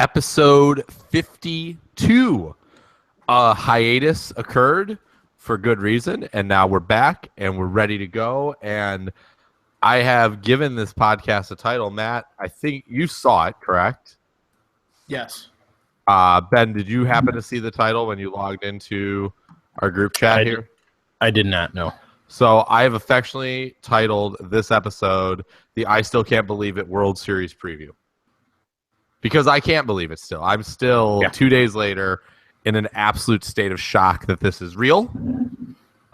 Episode 52. A hiatus occurred for good reason, and now we're back and we're ready to go. And I have given this podcast a title. Matt, I think you saw it, correct? Yes. Ben, did you happen to see the title when you logged into our group chat here? I did not know. So I have affectionately titled this episode the I Still Can't Believe It World Series Preview. Because I can't believe it still. I'm still 2 days later in an absolute state of shock that this is real.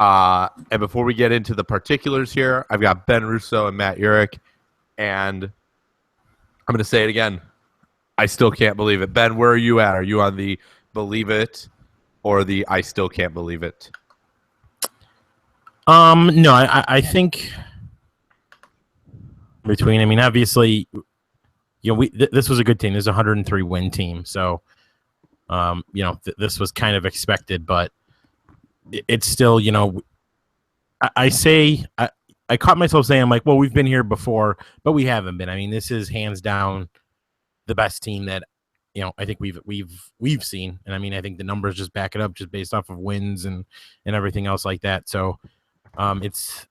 And before we get into the particulars here, I've got Ben Russo and Matt Urich. And I'm going to say it again. I still can't believe it. Ben, where are you at? Are you on the believe it or the I still can't believe it? No, I think between, obviously, this was a good team. This is a 103 win team. So, this was kind of expected, but it's still, I caught myself saying, I'm like, well, we've been here before, but we haven't been. This is hands down the best team that, I think we've seen. And I think the numbers just back it up just based off of wins and everything else like that. So, it's,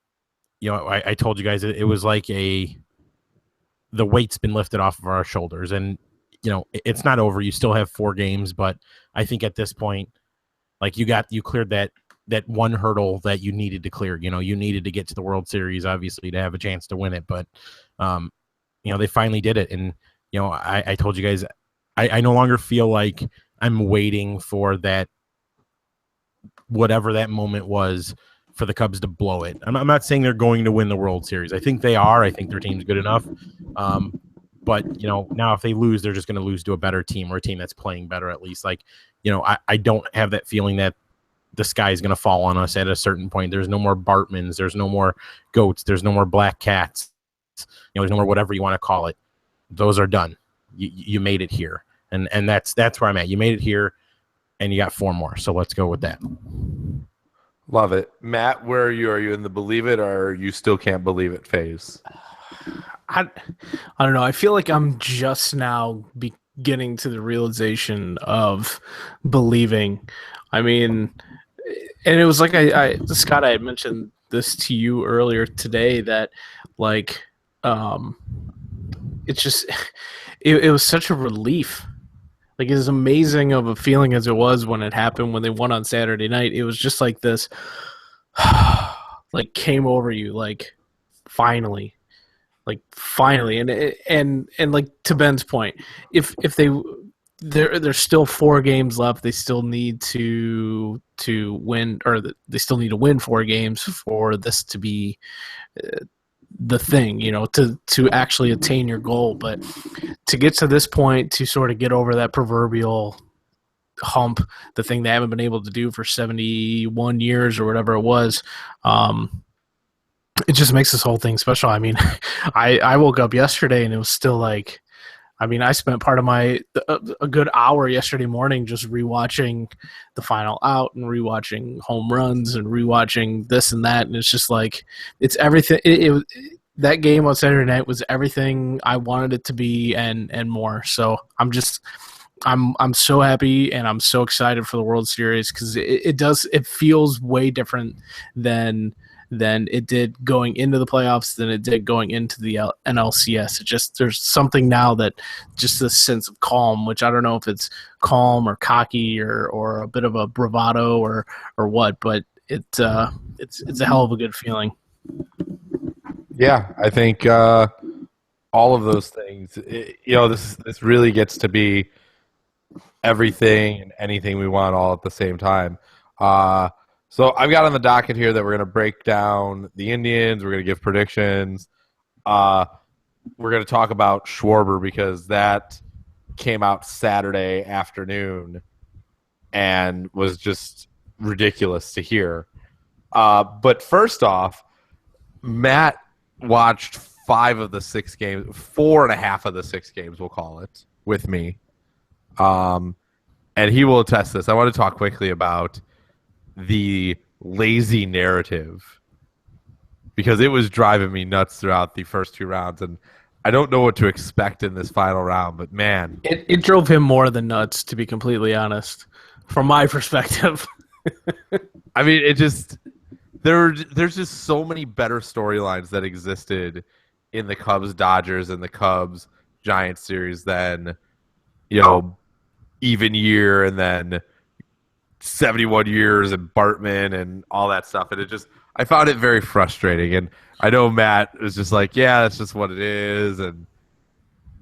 I told you guys it was like the weight's been lifted off of our shoulders, and it's not over. You still have 4 games, but I think at this point, like you cleared that one hurdle that you needed to clear. You needed to get to the World Series, obviously, to have a chance to win it. But they finally did it, and I told you guys, I no longer feel like I'm waiting for that, whatever that moment was, for the Cubs to blow it. I'm not saying they're going to win the World Series. I think they are. I think their team's good enough. But, now if they lose, they're just going to lose to a better team, or a team that's playing better at least. Like, I don't have that feeling that the sky is going to fall on us at a certain point. There's no more Bartmans. There's no more goats. There's no more black cats. There's no more whatever you want to call it. Those are done. You made it here. And that's where I'm at. You made it here, and you got 4 more. So let's go with that. Love it. Matt, where are you? Are you in the believe it or you still can't believe it phase? I don't know. I feel like I'm just now beginning to the realization of believing. And it was like Scott, I had mentioned this to you earlier today that like it's just it was such a relief. Like, as amazing of a feeling as it was when it happened, when they won on Saturday night, it was just like this, like, came over you, like, finally, and like, to Ben's point, if there's still 4 games left, they still need to win, or they still need to win 4 games for this to be the thing, to actually attain your goal. But to get to this point, to sort of get over that proverbial hump, the thing they haven't been able to do for 71 years or whatever it was, it just makes this whole thing special. I woke up yesterday and it was still like, I spent part of a good hour yesterday morning just rewatching the Final Out and rewatching home runs and rewatching this and that, and it's just like, it's everything. That game on Saturday night was everything I wanted it to be and more. So I'm so happy and I'm so excited for the World Series, because it feels way different than it did going into the playoffs, than it did going into the NLCS. There's something now that just this sense of calm, which I don't know if it's calm or cocky or a bit of a bravado or what, but it's a hell of a good feeling. Yeah, I think all of those things, this really gets to be everything and anything we want all at the same time. So I've got on the docket here that we're going to break down the Indians. We're going to give predictions. We're going to talk about Schwarber, because that came out Saturday afternoon and was just ridiculous to hear. But first off, Matt watched 5 of the 6 games, 4.5 of the 6 games, we'll call it, with me. And he will attest this. I want to talk quickly about the lazy narrative, because it was driving me nuts throughout the first 2 rounds. And I don't know what to expect in this final round, but man, It drove him more than nuts, to be completely honest, from my perspective. I mean, there's just so many better storylines that existed in the Cubs Dodgers and the Cubs Giants series than even year and then 71 years and Bartman and all that stuff. And I found it very frustrating. And I know Matt was just like, yeah, that's just what it is. And,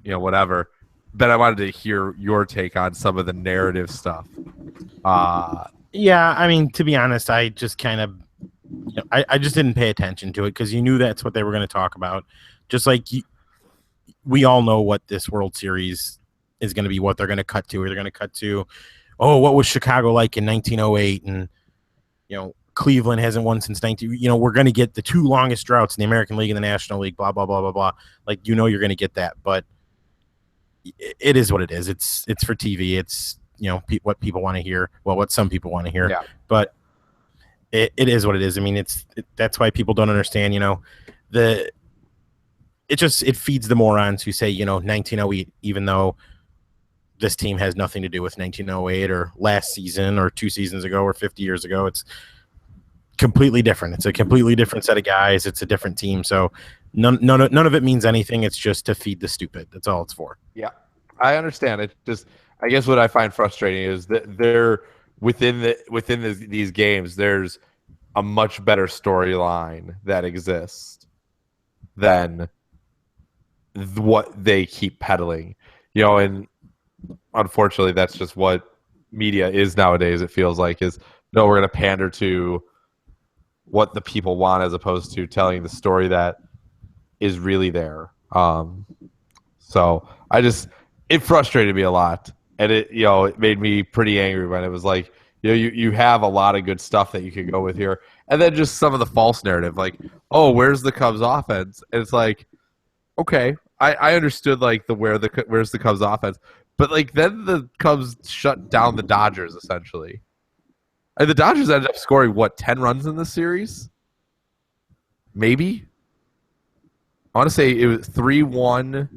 whatever. But I wanted to hear your take on some of the narrative stuff. Yeah, I mean, to be honest, I just kind of, I just didn't pay attention to it because you knew that's what they were going to talk about. Just like we all know what this World Series is going to be, what they're going to cut to. Or they're going to cut to, oh, what was Chicago like in 1908? And, Cleveland hasn't won since 19. We're going to get the two longest droughts in the American League and the National League, blah, blah, blah, blah, blah. Like, you're going to get that. But it is what it is. It's for TV. It's, what people want to hear. Well, what some people want to hear. Yeah. But it is what it is. I mean, that's why people don't understand, it feeds the morons who say, 1908, even though this team has nothing to do with 1908 or last season or 2 seasons ago or 50 years ago. It's completely different. It's a completely different set of guys. It's a different team. So none of it means anything. It's just to feed the stupid. That's all it's for. Yeah, I understand. It just, I guess what I find frustrating is that they're within these games, there's a much better storyline that exists than what they keep peddling, and unfortunately that's just what media is nowadays. It feels like we're going to pander to what the people want as opposed to telling the story that is really there. So it frustrated me a lot, and it made me pretty angry when it was like, you have a lot of good stuff that you could go with here, and then just some of the false narrative, like, oh, where's the Cubs offense? And it's like, okay, I understood like where's the Cubs offense, but like then the Cubs shut down the Dodgers essentially, and the Dodgers ended up scoring 10 runs in this series, maybe. I want to say it was 3-1.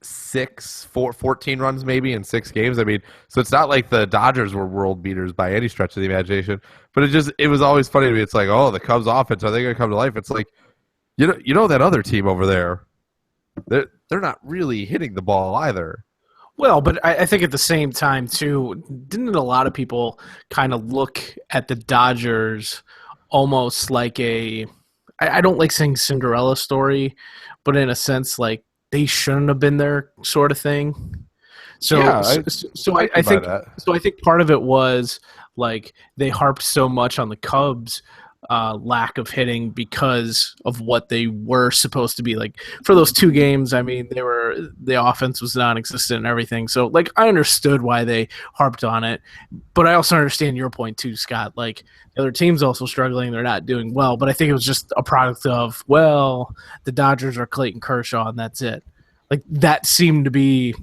14 runs maybe in 6 games. I mean, so it's not like the Dodgers were world beaters by any stretch of the imagination, but it was always funny to me. It's like, oh, the Cubs offense, are they going to come to life? It's like, that other team over there, they're not really hitting the ball either. Well, but I think at the same time too, didn't a lot of people kind of look at the Dodgers almost like I don't like saying Cinderella story, but in a sense like they shouldn't have been there, sort of thing. So, yeah, I think part of it was like they harped so much on the Cubs' lack of hitting because of what they were supposed to be. Like for those 2 games, I mean, the offense was non-existent and everything. So, like, I understood why they harped on it, but I also understand your point too, Scott. Like the other team's also struggling; they're not doing well. But I think it was just a product of, well, the Dodgers are Clayton Kershaw, and that's it. Like that seemed to be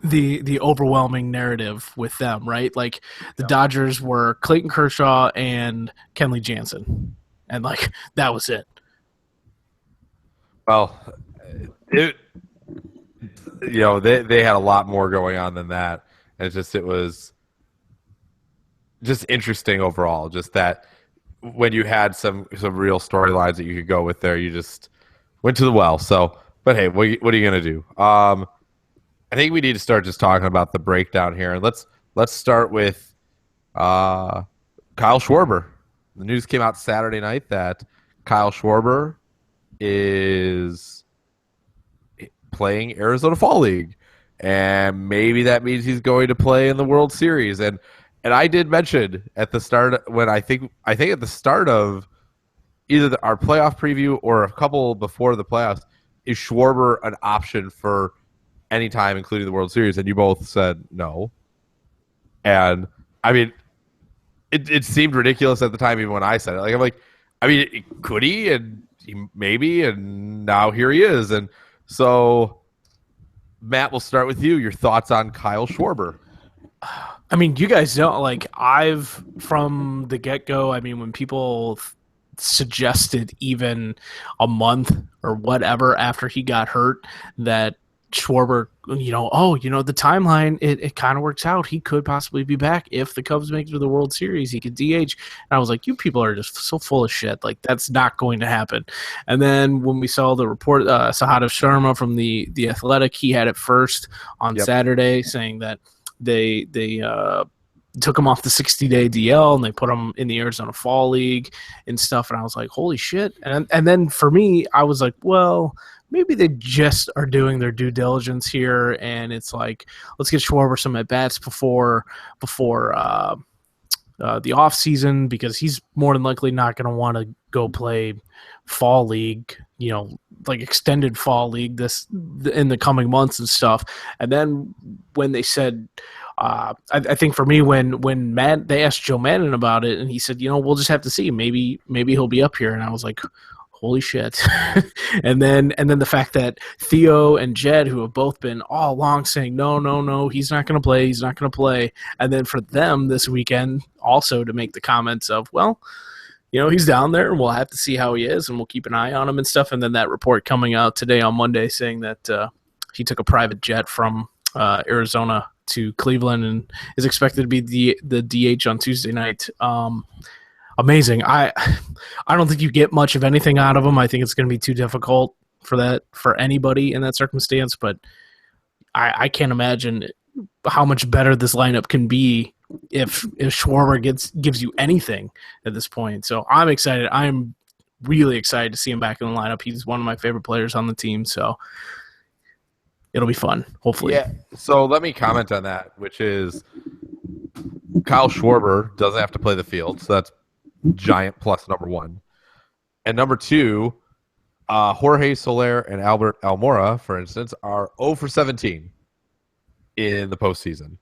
the overwhelming narrative with them, right? Like the Dodgers were Clayton Kershaw and Kenley Jansen, and like that was it. Well, they had a lot more going on than that. And it was just interesting overall. Just that when you had some real storylines that you could go with there, you just went to the well. So, but hey, what are you gonna do? I think we need to start just talking about the breakdown here, and let's start with Kyle Schwarber. The news came out Saturday night that Kyle Schwarber is playing Arizona Fall League, and maybe that means he's going to play in the World Series. And I did mention at the start, when I think at the start of either our playoff preview or a couple before the playoffs, is Schwarber an option for any time, including the World Series? And you both said no. And I mean, it seemed ridiculous at the time, even when I said it. Like, I'm like, I mean, could he? And maybe, and now here he is. And so, Matt, we'll start with you. Your thoughts on Kyle Schwarber? I mean, you guys know, like, from the get-go, I mean, when people suggested even a month or whatever after he got hurt that Schwarber, the timeline, it kind of works out. He could possibly be back if the Cubs make it to the World Series. He could DH. And I was like, you people are just so full of shit. Like, that's not going to happen. And then when we saw the report, Sahada Sharma from the Athletic, he had it first on Saturday saying that they took him off the 60-day DL and they put him in the Arizona Fall League and stuff. And I was like, holy shit. And then for me, I was like, well, maybe they just are doing their due diligence here, and it's like, let's get Schwarber some at bats before the off season, because he's more than likely not going to want to go play fall league, like extended fall league in the coming months and stuff. And then when they said, I think for me, when they asked Joe Madden about it, and he said, we'll just have to see. Maybe he'll be up here, and I was like, holy shit. and then the fact that Theo and Jed, who have both been all along saying, no, he's not going to play. And then for them this weekend also to make the comments of, well, he's down there and we'll have to see how he is and we'll keep an eye on him and stuff. And then that report coming out today on Monday saying that he took a private jet from Arizona to Cleveland and is expected to be the DH on Tuesday night. Amazing. I don't think you get much of anything out of him. I think it's going to be too difficult for anybody in that circumstance, but I can't imagine how much better this lineup can be if Schwarber gives you anything at this point. So I'm excited. I'm really excited to see him back in the lineup. He's one of my favorite players on the team, so it'll be fun, hopefully. Yeah. So let me comment on that, which is Kyle Schwarber doesn't have to play the field, so that's giant plus number one. And number two, Jorge Soler and Albert Almora, for instance, are 0 for 17 in the postseason.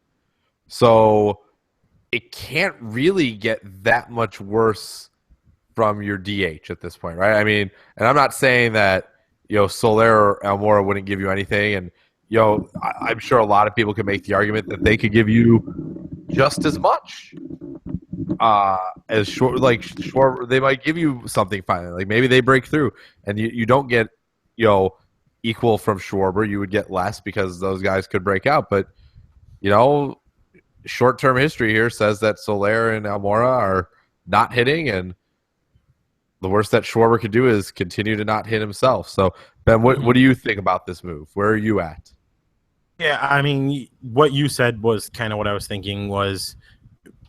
So it can't really get that much worse from your DH at this point, right? I mean, and I'm not saying that, Soler or Almora wouldn't give you anything. And, I'm sure a lot of people can make the argument that they could give you just as much. As Schwarber, they might give you something finally. Like maybe they break through, and you don't get equal from Schwarber. You would get less because those guys could break out. But short-term history here says that Soler and Almora are not hitting, and the worst that Schwarber could do is continue to not hit himself. So Ben, what do you think about this move? Where are you at? Yeah, I mean, what you said was kind of what I was thinking was,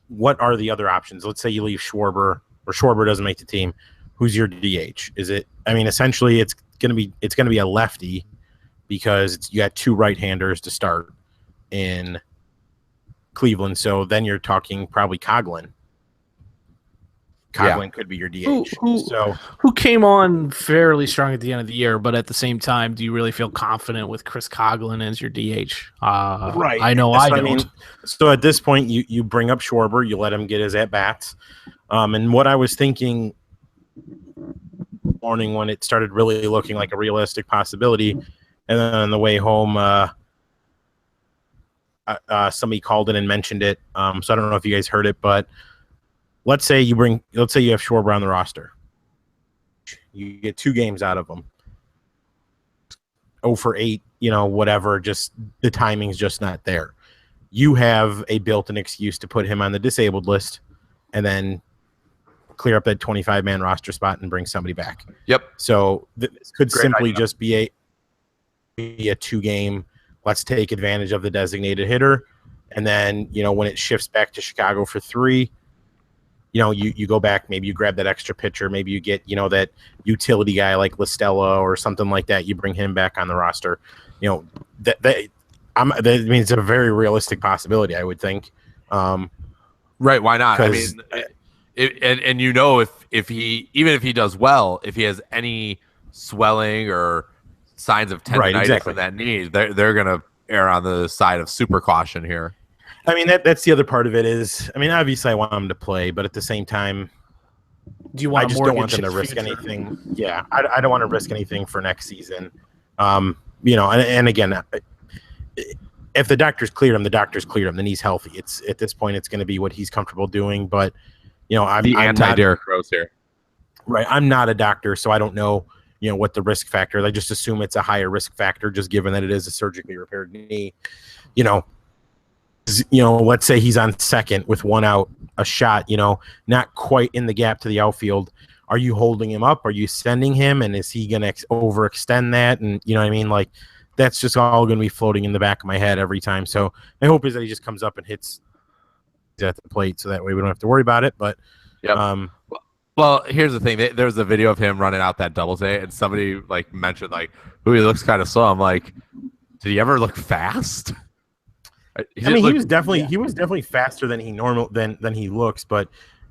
what are the other options? Let's say you leave Schwarber, or Schwarber doesn't make the team. Who's your DH? Essentially it's going to be a lefty, because you got two right-handers to start in Cleveland. So then you're talking probably Coghlan. Coghlan could be your DH. Who came on fairly strong at the end of the year, but at the same time, do you really feel confident with Chris Coghlan as your DH? Right. I know I don't. So at this point, you bring up Schwarber, you let him get his at-bats. And what I was thinking morning when it started really looking like a realistic possibility, and then on the way home, somebody called in and mentioned it. So I don't know if you guys heard it, but let's say you have Schwarber on the roster. You get 2 games out of him. 0 for 8, whatever, just the timing's just not there. You have a built-in excuse to put him on the disabled list and then clear up that 25-man roster spot and bring somebody back. Yep. So this could Great simply idea. just be a 2-game, let's take advantage of the designated hitter. And then, when it shifts back to Chicago for 3, you go back, maybe you grab that extra pitcher, maybe you get, that utility guy like Listella or something like that. You bring him back on the roster. That means it's a very realistic possibility, I would think. Right? Why not? I mean, if he does well, if he has any swelling or signs of tendonitis in that knee, they're gonna err on the side of super caution here. I mean, that's the other part of it is, obviously I want him to play, but at the same time, I just don't want them to risk anything. Yeah, I don't want to risk anything for next season. And again, if the doctors cleared him, then he's healthy. It's at this point, it's going to be what he's comfortable doing. But I'm anti-Derrick Rose here. Right. I'm not a doctor, so I don't know, what the risk factor is. I just assume it's a higher risk factor, just given that it is a surgically repaired knee. Let's say he's on second with one out, a shot, not quite in the gap to the outfield. Are you holding him up? Are you sending him? And is he going to overextend that? And you know what I mean? Like, that's just all going to be floating in the back of my head every time. So my hope is that he just comes up and hits at the plate, so that way we don't have to worry about it. But yep. Well, here's the thing. There was a video of him running out that double day, and somebody like mentioned like, "Ooh, he looks kind of slow." I'm like, did he ever look fast? He was definitely faster than he looks. But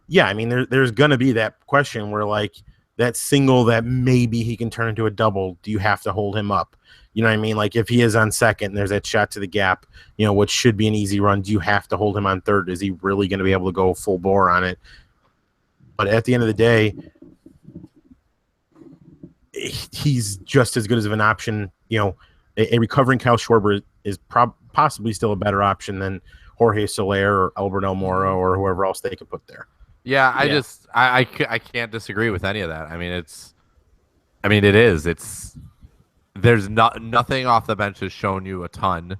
yeah, I mean, there's gonna be that question where like that single that maybe he can turn into a double. Do you have to hold him up? You know what I mean? Like if he is on second and there's that shot to the gap, which should be an easy run, do you have to hold him on third? Is he really going to be able to go full bore on it? But at the end of the day, he's just as good as an option. A recovering Kyle Schwarber is possibly still a better option than Jorge Soler or Albert Almora or whoever else they could put there. Yeah, I can't disagree with any of that. It is. There's nothing off the bench has shown you a ton.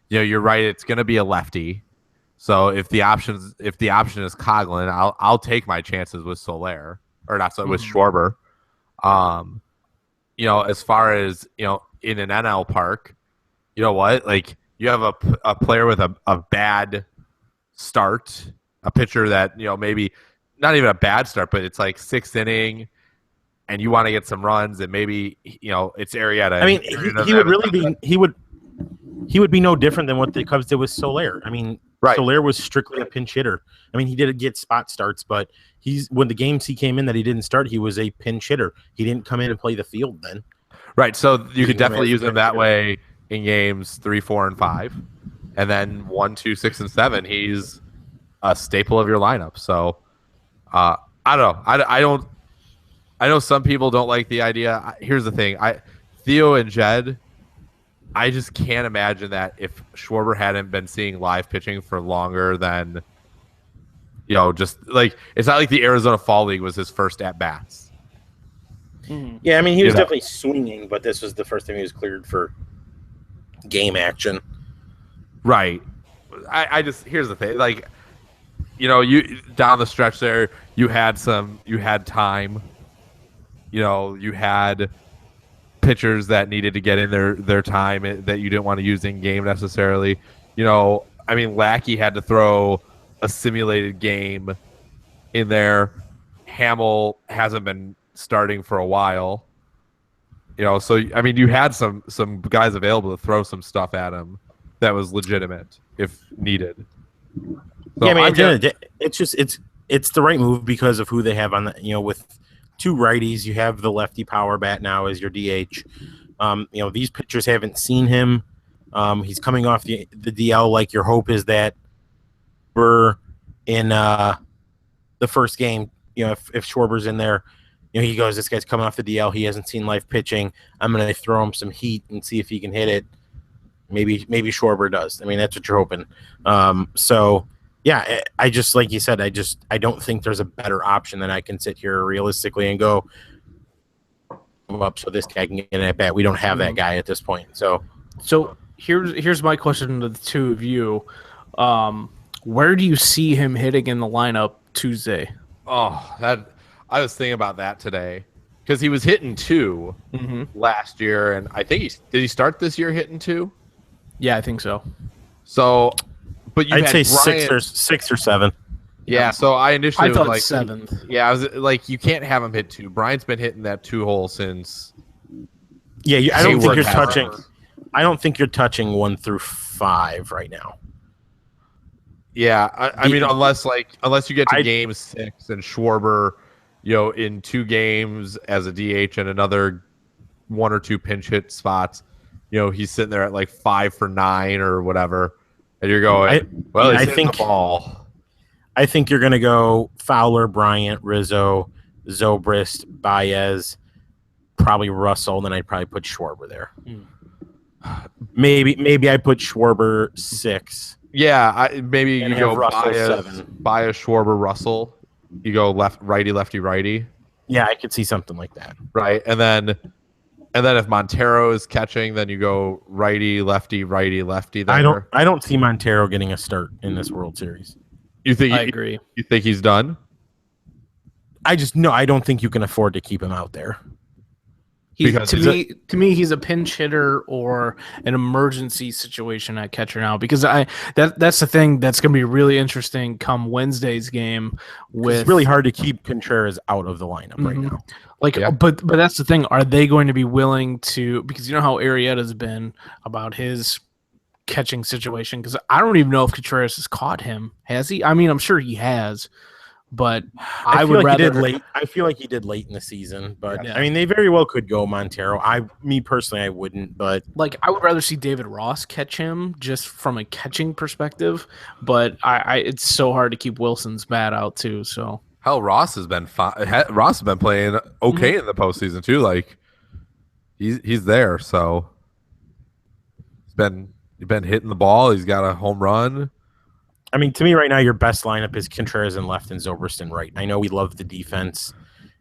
You're right. It's going to be a lefty. So if the option is Coughlin, I'll take my chances with Soler or not with Schwarber. As far as in an NL park, you know what? Like you have a player with a bad start, a pitcher that maybe not even a bad start, but it's like sixth inning. And you want to get some runs, and maybe it's Arrieta. I mean, he would be no different than what the Cubs did with Soler. I mean, right. Soler was strictly a pinch hitter. I mean, he did get spot starts, but when the games he came in that he didn't start, he was a pinch hitter. He didn't come in and play the field then. Right. So you could definitely use him that way in games 3, 4, and 5, and then 1, 2, 6, and 7. He's a staple of your lineup. So I don't know. I know some people don't like the idea. Here's the thing. Theo and Jed, I just can't imagine that if Schwarber hadn't been seeing live pitching for longer than, just like it's not like the Arizona Fall League was his first at bats. Yeah, I mean he was definitely swinging, but this was the first time he was cleared for game action. Right. Here's the thing. Like, you down the stretch there, you had time. You had pitchers that needed to get in their time that you didn't want to use in game necessarily. Lackey had to throw a simulated game in there. Hamill hasn't been starting for a while. So you had some guys available to throw some stuff at him that was legitimate if needed. So it's the right move because of who they have on the with two righties. You have the lefty power bat now as your DH. These pitchers haven't seen him. He's coming off the DL. Like your hope is that we're in the first game. If Schwarber's in there, he goes, this guy's coming off the DL. He hasn't seen live pitching. I'm going to throw him some heat and see if he can hit it. Maybe Schwarber does. I mean, that's what you're hoping. Yeah, I just like you said. I don't think there's a better option than I can sit here realistically and go up so this guy can get at bat. We don't have that guy at this point. So here's my question to the two of you. Where do you see him hitting in the lineup Tuesday? Oh, I was thinking about that today because he was hitting 2 last year, and I think did he start this year hitting 2? Yeah, I think so. So. But I'd say Bryant, 6 or 7. Yeah, so I initially thought was like 7th. Yeah, I was like, you can't have him hit 2. Bryant's been hitting that 2 hole since. Yeah, I don't think you're touching. I don't think you're touching 1 through 5 right now. Yeah, I mean, unless you get to game 6 and Schwarber, in 2 games as a DH and another 1 or 2 pinch hit spots, he's sitting there at like 5 for 9 or whatever. And you're going, he's hitting the ball. I think you're going to go Fowler, Bryant, Rizzo, Zobrist, Baez, probably Russell, and then I'd probably put Schwarber there. Maybe I put Schwarber 6. Yeah, maybe you go Russell Baez, 7. Baez, Schwarber, Russell. You go lefty, righty. Yeah, I could see something like that. right? And then if Montero is catching, then you go righty, lefty, righty, lefty. There, I don't see Montero getting a start in this World Series. you think I agree. you think he's done? I don't think you can afford to keep him out there. Because To me, he's a pinch hitter or an emergency situation at catcher now. Because that's the thing that's going to be really interesting come Wednesday's game. It's really hard to keep Contreras out of the lineup right now. Like, Yeah. but that's the thing. Are they going to be willing to? Because you know how Arrieta's been about his catching situation. Because I don't even know if Contreras has caught him. Has he? I mean, I'm sure he has. But I feel would like rather he did late. I feel like he did late in the season, but Yeah. I mean, they very well could go Montero. Me personally, I wouldn't, but like I would rather see David Ross catch him just from a catching perspective. But I it's so hard to keep Wilson's bat out too. So hell, Ross has been Ross has been playing okay in the postseason too. Like he's there, so he's been hitting the ball. He's got a home run. I mean, to me right now, your best lineup is Contreras in left and Zobrist in right. I know we love the defense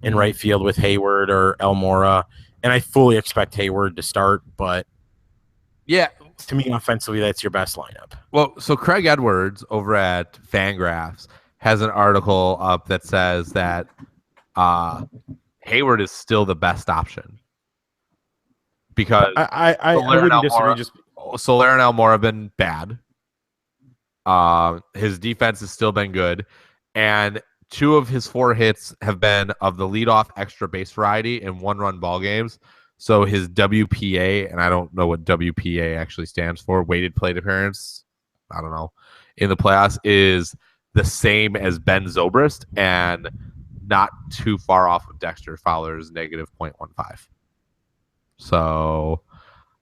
in right field with Hayward or Almora, and I fully expect Hayward to start, but Yeah. to me, offensively, that's your best lineup. Well, so Craig Edwards over at Fangraphs has an article up that says that Hayward is still the best option because I wouldn't disagree. Soler and Almora have been bad. His defense has still been good, and 2 of his 4 hits have been of the leadoff extra base variety in 1-run ball games. So his WPA, and I don't know what WPA actually stands for, weighted plate appearance, I don't know, in the playoffs is the same as Ben Zobrist and not too far off of Dexter Fowler's negative 0.15. So,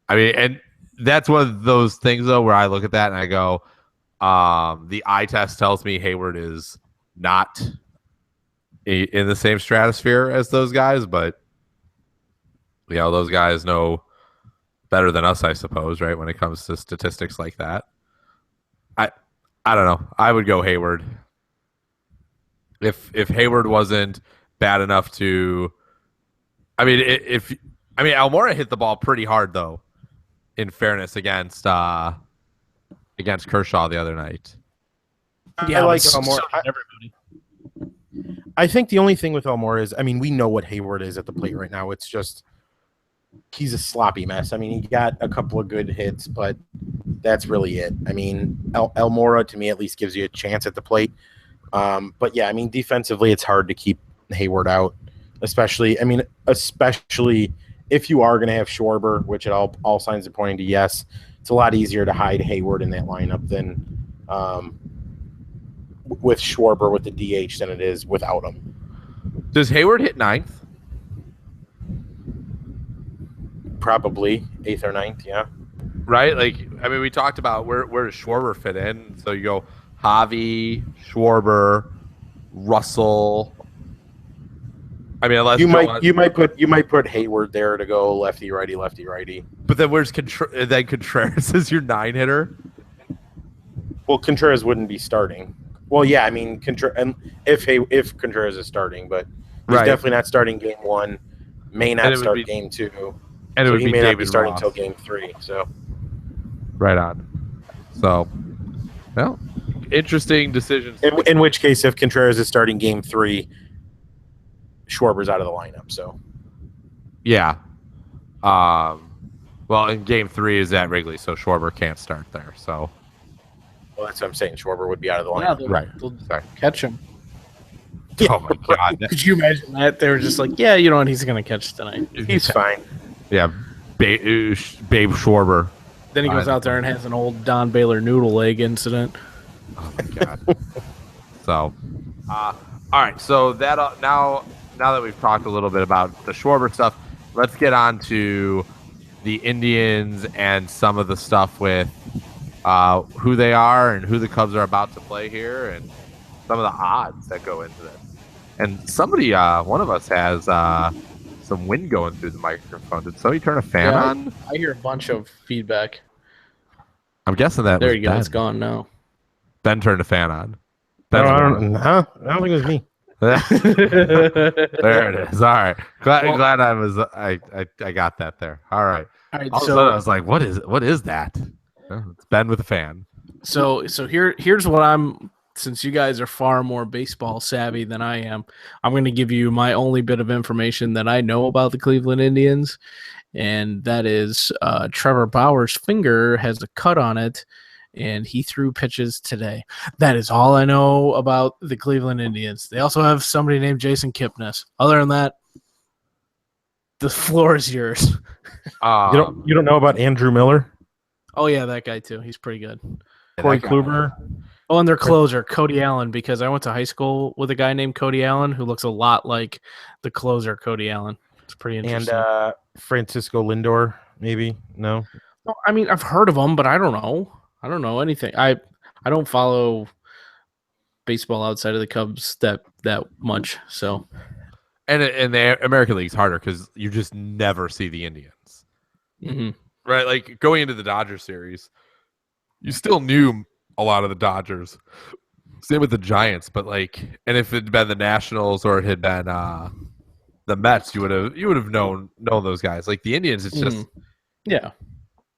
I mean, and that's one of those things, though, where I look at that and I go, the eye test tells me Hayward is not in the same stratosphere as those guys, but those guys know better than us, I suppose, right? When it comes to statistics like that, I don't know. I would go Hayward. If Hayward wasn't bad enough to, Almora hit the ball pretty hard though. In fairness, against Kershaw the other night. yeah, I like so Almora. everybody. I think the only thing with Almora is, I mean, we know what Hayward is at the plate right now. It's just he's a sloppy mess. I mean, he got a couple of good hits, but that's really it. I mean, Almora, to me, at least gives you a chance at the plate. But yeah, I mean, defensively, it's hard to keep Hayward out, especially if you are going to have Schwarber, which at all signs are pointing to yes. It's a lot easier to hide Hayward in that lineup than with Schwarber with the DH than it is without him. Does Hayward hit 9th? Probably 8th or 9th, yeah. Right? Like, I mean, we talked about where does Schwarber fit in? So you go Javi, Schwarber, Russell. I mean, unless you might put Hayward there to go lefty righty. But then where's Contreras is your 9 hitter? Well, Contreras wouldn't be starting. Well, yeah, I mean, if Contreras is starting, but he's definitely not starting game 1. May not start game 2, and so he may David not be starting Ross until game 3. So, right on. So, well, interesting decisions. In which case, if Contreras is starting game 3, Schwarber's out of the lineup. So, yeah. Well, in game 3 is at Wrigley, so Schwarber can't start there. So, well, that's what I'm saying. Schwarber would be out of the lineup. Right. Sorry. Catch him. Oh my God! Could you imagine that? They were just like, yeah, you know what? He's going to catch tonight. He's fine. Yeah, Babe Schwarber. Then he goes out there and has an old Don Baylor noodle leg incident. Oh my God! So, all right. So that now that we've talked a little bit about the Schwarber stuff, let's get on to the Indians and some of the stuff with who they are and who the Cubs are about to play here, and some of the odds that go into this. And somebody, one of us has some wind going through the microphone. Did somebody turn a fan on? I hear a bunch of feedback. I'm guessing that. There you go. Ben. It's gone now. Ben turned a fan on. I don't think it was me. There it is. All right. Well, Glad I got that there. All right. all right, All of a sudden I was like, what is that? It's Ben with a fan. so here's what I'm since you guys are far more baseball savvy than I am, I'm going to give you my only bit of information that I know about the Cleveland Indians, and that is Trevor Bauer's finger has a cut on it, and he threw pitches today. That is all I know about the Cleveland Indians. They also have somebody named Jason Kipnis. Other than that, the floor is yours. You don't know about Andrew Miller, Oh yeah, that guy too. He's pretty good. Corey Kluber. Oh, and their closer, Cody Allen, because I went to high school with a guy named Cody Allen who looks a lot like the closer, Cody Allen. It's pretty interesting. And Francisco Lindor, maybe? No? Well, I mean, I've heard of them, but I don't know. I don't know anything. I don't follow baseball outside of the Cubs that much. So, And the American League's harder because you just never see the Indians. Right? Like going into the Dodgers series, you still knew a lot of the Dodgers. Same with the Giants, but and if it had been the Nationals or it had been the Mets, you would have known those guys. Like the Indians, it's just yeah.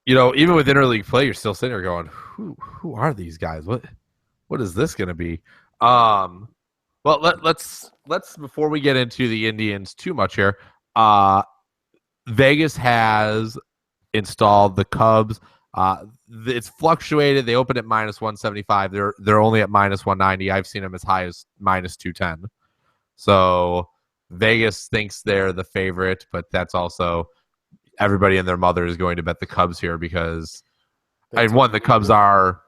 Even with interleague play, you're still sitting there going, who are these guys? What is this going to be? Well, let's before we get into the Indians too much here. Vegas has installed the Cubs. It's fluctuated. They opened at -175. They're only at -190. I've seen them as high as -210. So Vegas thinks they're the favorite, but that's also everybody and their mother is going to bet the Cubs here because the Cubs are,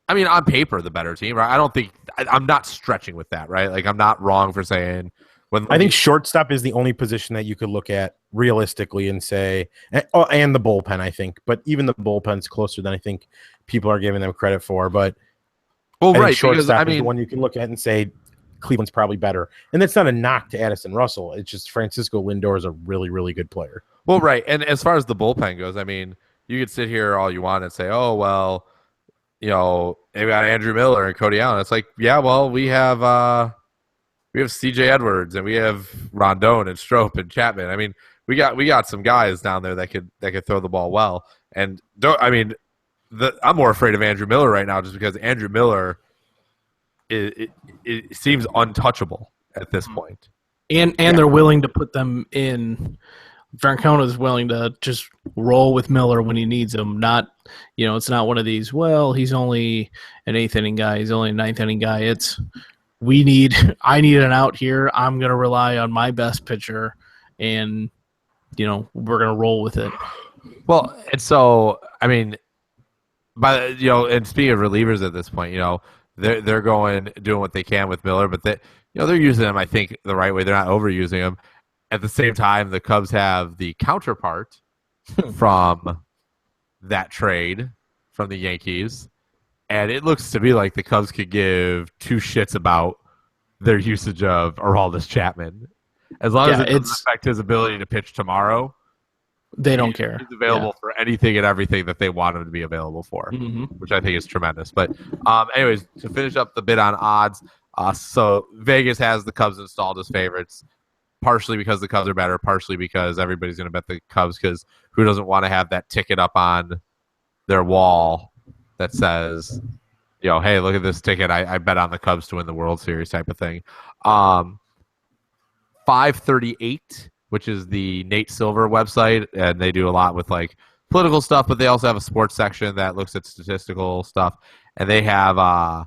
on paper, the better team, right? I don't think I'm not stretching with that, right? Like I'm not wrong for saying I think shortstop is the only position that you could look at realistically and say, and the bullpen, I think, but even the bullpen's closer than I think people are giving them credit for. But shortstop is the one you can look at and say Cleveland's probably better, and that's not a knock to Addison Russell. It's just Francisco Lindor is a really, really good player. Well, right, and as far as the bullpen goes, you could sit here all you want and say, oh well, they've got Andrew Miller and Cody Allen. It's like, yeah, well, we have C.J. Edwards and we have Rondon and Strop and Chapman. We got some guys down there that could throw the ball well. And I'm more afraid of Andrew Miller right now just because Andrew Miller it seems untouchable at this point. And they're willing to put them in. Francona is willing to just roll with Miller when he needs him. Not, it's not one of these, well, he's only an 8th inning guy. He's only a 9th inning guy. It's, I need an out here. I'm going to rely on my best pitcher and, we're going to roll with it. Well, and so, and speaking of relievers at this point, they're doing what they can with Miller, but they're using him, I think, the right way. They're not overusing him. At the same time, the Cubs have the counterpart from that trade from the Yankees, and it looks to me like the Cubs could give two shits about their usage of Aroldis Chapman. As long as it doesn't affect his ability to pitch tomorrow, they don't care. He's available for anything and everything that they want him to be available for, which I think is tremendous. But anyways, to finish up the bit on odds, so Vegas has the Cubs installed as favorites. Partially because the Cubs are better, partially because everybody's going to bet the Cubs because who doesn't want to have that ticket up on their wall that says, hey, look at this ticket. I bet on the Cubs to win the World Series type of thing. 538, which is the Nate Silver website, and they do a lot with political stuff, but they also have a sports section that looks at statistical stuff, and they have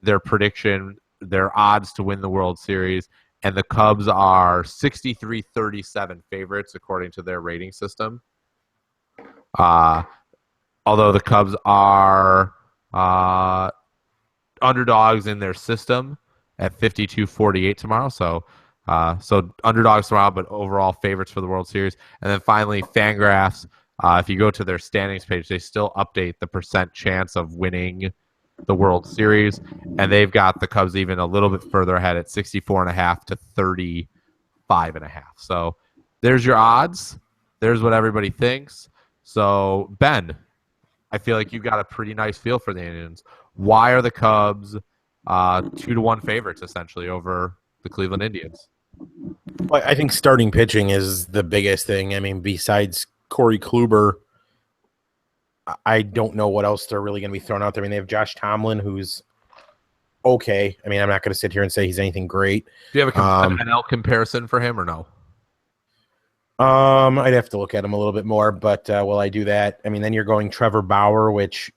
their prediction, their odds to win the World Series. And the Cubs are 63-37 favorites according to their rating system. Although the Cubs are underdogs in their system at 52-48 tomorrow. So underdogs tomorrow, but overall favorites for the World Series. And then finally, Fangraphs. If you go to their standings page, they still update the percent chance of winning the World Series, and they've got the Cubs even a little bit further ahead at 64.5 to 35.5. So there's your odds. There's what everybody thinks. So Ben, I feel like you've got a pretty nice feel for the Indians. Why are the Cubs 2-1 favorites essentially over the Cleveland Indians. Well, I think starting pitching is the biggest thing. I mean, besides Corey Kluber, I don't know what else they're really going to be throwing out there. I mean, they have Josh Tomlin, who's okay. I mean, I'm not going to sit here and say he's anything great. Do you have an NL comparison for him or no? I'd have to look at him a little bit more, but will I do that? I mean, then you're going Trevor Bauer, which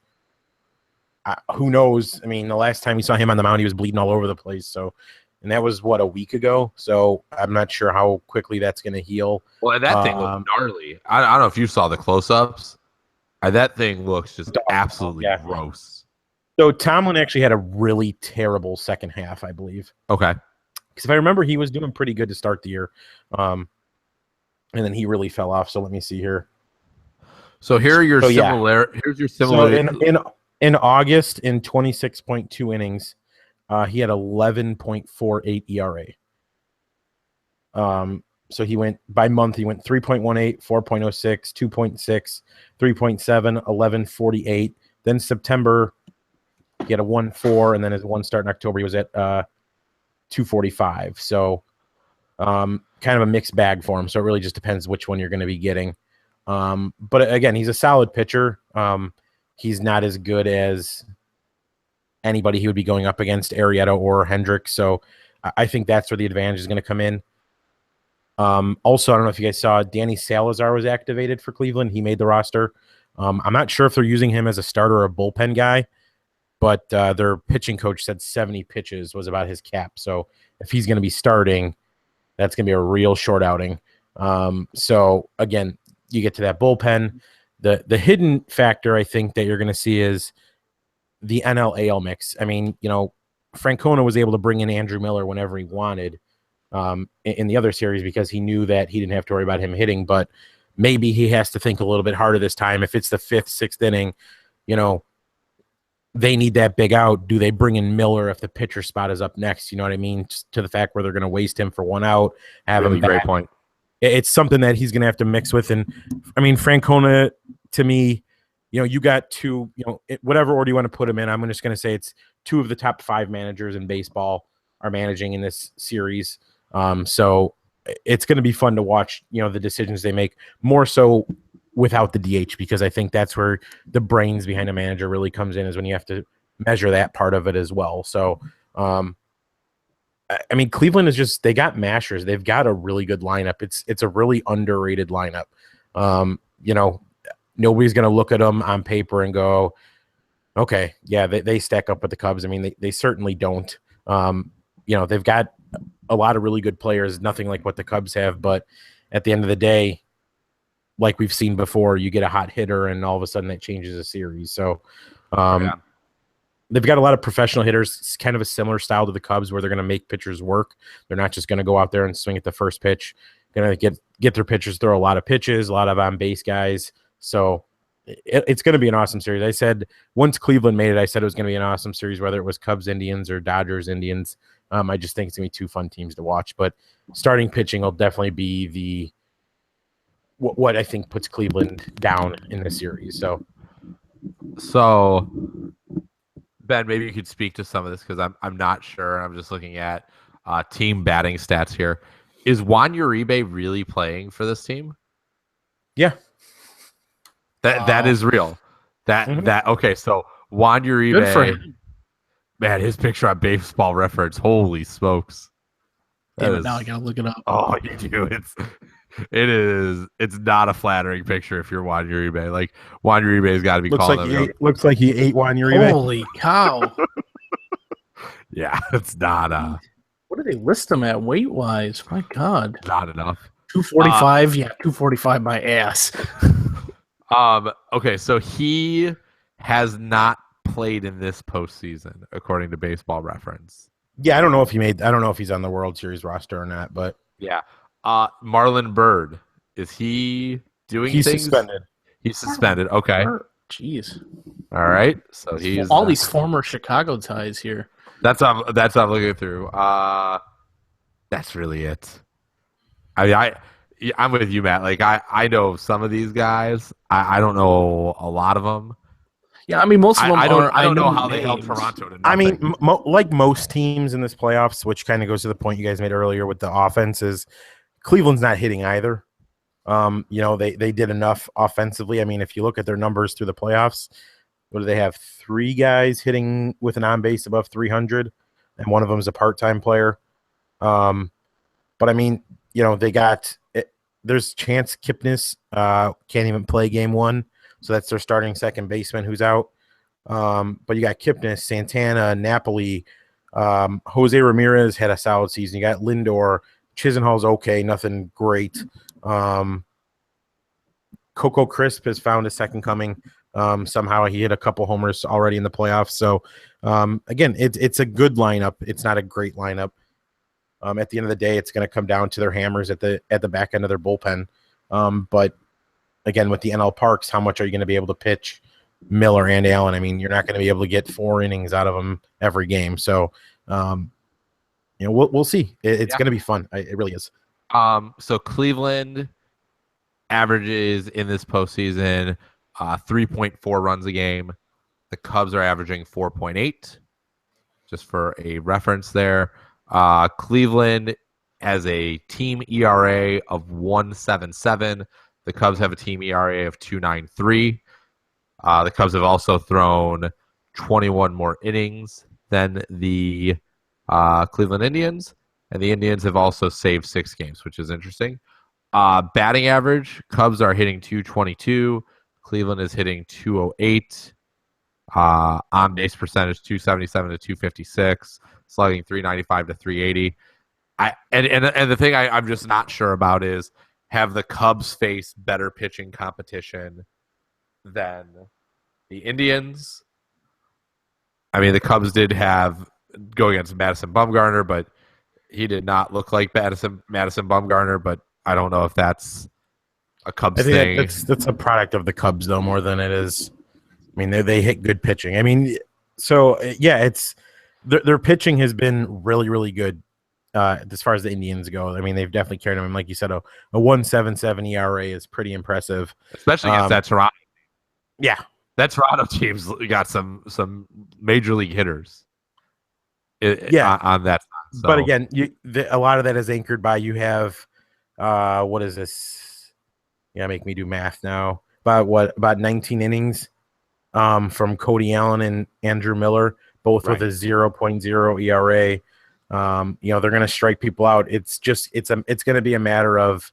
who knows? I mean, the last time we saw him on the mound, he was bleeding all over the place. So, and that was a week ago. So I'm not sure how quickly that's going to heal. Well, and that thing looked gnarly. I don't know if you saw the close-ups. That thing looks just absolutely gross. So Tomlin actually had a really terrible second half, I believe. Okay. Because if I remember, he was doing pretty good to start the year. And then he really fell off. So let me see here. So here are your Here's your similar. So in August, in 26.2 innings, he had 11.48 ERA. So he went by month. He went 3.18, 4.06, 2.6, 3.7, 11.48. Then September, he had a 1.4, and then his one start in October, he was at 2.45. So kind of a mixed bag for him. So it really just depends which one you're going to be getting. But again, he's a solid pitcher. He's not as good as anybody he would be going up against, Arrieta or Hendricks. So I think that's where the advantage is going to come in. Also, I don't know if you guys saw, Danny Salazar was activated for Cleveland. He made the roster. I'm not sure if they're using him as a starter or a bullpen guy, but their pitching coach said 70 pitches was about his cap. So if he's going to be starting, that's going to be a real short outing. So again, you get to that bullpen. The hidden factor I think that you're going to see is the NL AL mix. I mean, Francona was able to bring in Andrew Miller whenever he wanted in the other series because he knew that he didn't have to worry about him hitting, but maybe he has to think a little bit harder this time. If it's the 5th, 6th inning, they need that big out. Do they bring in Miller if the pitcher spot is up next? You know what I mean? Just to the fact where they're going to waste him for one out, have really him back. Great point. It's something that he's going to have to mix with. And I mean, Francona, to me, you got two, whatever order you want to put him in, I'm just going to say it's 2 of the top 5 managers in baseball are managing in this series. So it's going to be fun to watch, the decisions they make, more so without the DH, because I think that's where the brains behind a manager really comes in, is when you have to measure that part of it as well. So, I mean, Cleveland is just, they got mashers. They've got a really good lineup. It's a really underrated lineup. Nobody's going to look at them on paper and go, okay, yeah, they stack up with the Cubs. I mean, they certainly don't. They've got a lot of really good players, nothing like what the Cubs have. But at the end of the day, like we've seen before, you get a hot hitter and all of a sudden that changes a series. So they've got a lot of professional hitters. It's kind of a similar style to the Cubs, where they're going to make pitchers work. They're not just going to go out there and swing at the first pitch. Going to get their pitchers, throw a lot of pitches, a lot of on-base guys. So it's going to be an awesome series. I said once Cleveland made it, I said it was going to be an awesome series, whether it was Cubs Indians or Dodgers Indians. I just think it's going to be 2 fun teams to watch. But starting pitching will definitely be what I think puts Cleveland down in this series. So Ben, maybe you could speak to some of this, because I'm not sure. I'm just looking at team batting stats here. Is Juan Uribe really playing for this team? Yeah. That is real. Okay, so Juan Uribe, Good for him. Man, his picture on Baseball Reference, holy smokes. Now I gotta look it up. Oh, you do. It's not a flattering picture if you're Juan Uribe. Like, Juan Uribe's got to be called. Looks like he ate Juan Uribe. Holy cow. Yeah, it's not What do they list him at weight-wise? My God. not enough. 245? 245 my ass. Okay, so he has not played in this postseason, according to Baseball Reference. Yeah, I don't know if he's on the World Series roster or not, but yeah. Marlon Byrd, is he doing he's things? suspended. He's suspended. Okay. Jeez. All right. So he's all these former Chicago ties here. That's what I'm looking through. That's really it. I'm with you, Matt. Like, I know some of these guys. I don't know a lot of them. Yeah, I mean, most of them I are. don't know the how they held names. Toronto to nothing. I mean, like most teams in this playoffs, which kind of goes to the point you guys made earlier with the offenses, Cleveland's not hitting either. They did enough offensively. I mean, if you look at their numbers through the playoffs, what do they have? 3 guys hitting with an on base above 300, and one of them is a part-time player. But I mean, they got it. There's Chance Kipnis can't even play game 1, so that's their starting second baseman who's out. But you got Kipnis, Santana, Napoli, Jose Ramirez had a solid season. You got Lindor, Chisenhall's okay, nothing great. Coco Crisp has found a second coming. Somehow he hit a couple homers already in the playoffs. So again, it's a good lineup. It's not a great lineup. At the end of the day, it's going to come down to their hammers at the back end of their bullpen. But again, with the NL Parks, how much are you going to be able to pitch Miller and Allen? I mean, you're not going to be able to get 4 innings out of them every game. So, we'll see. It's going to be fun. It really is. So Cleveland averages in this postseason 3.4 runs a game. The Cubs are averaging 4.8. Just for a reference there. Cleveland has a team ERA of 1.77. The Cubs have a team ERA of 2.93. The Cubs have also thrown 21 more innings than the Cleveland Indians, and the Indians have also saved 6 games, which is interesting. Batting average, Cubs are hitting 222. Cleveland is hitting 208. On base percentage 277 to 256, slugging 395 to 380. And the thing I'm just not sure about is, have the Cubs faced better pitching competition than the Indians? I mean, the Cubs did have go against Madison Bumgarner, but he did not look like Madison Bumgarner. But I don't know if that's a Cubs thing. That's a product of the Cubs though, more than it is. I mean, they hit good pitching. I mean, so yeah, it's their pitching has been really, really good as far as the Indians go. I mean, they've definitely carried them. And like you said, a 1.77 ERA is pretty impressive, especially against that Toronto. Yeah, that Toronto team's got some major league hitters. On that side. So. But again, a lot of that is anchored by you have what is this? Yeah, make me do math now. About 19 innings. From Cody Allen and Andrew Miller, both with a 0.0 ERA. They're going to strike people out. It's going to be a matter of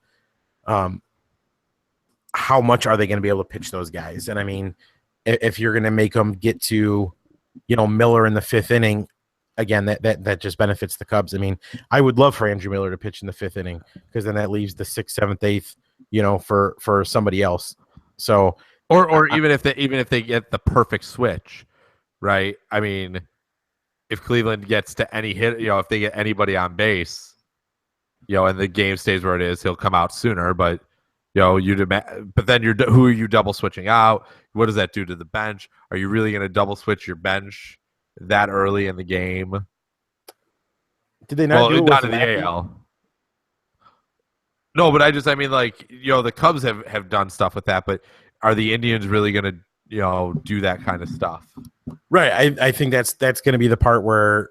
how much are they going to be able to pitch those guys? And I mean, if you're going to make them get to, Miller in the 5th inning, again, that just benefits the Cubs. I mean, I would love for Andrew Miller to pitch in the 5th inning, because then that leaves the 6th, 7th, 8th, for somebody else. So. Or even if they get the perfect switch, right? I mean, if Cleveland gets to any hit, if they get anybody on base, and the game stays where it is, he'll come out sooner. But but then who are you double switching out? What does that do to the bench? Are you really going to double switch your bench that early in the game? Did they not do it not in the AL? No, but I mean, like, the Cubs have done stuff with that, but are the Indians really going to, do that kind of stuff? Right. I think that's going to be the part where,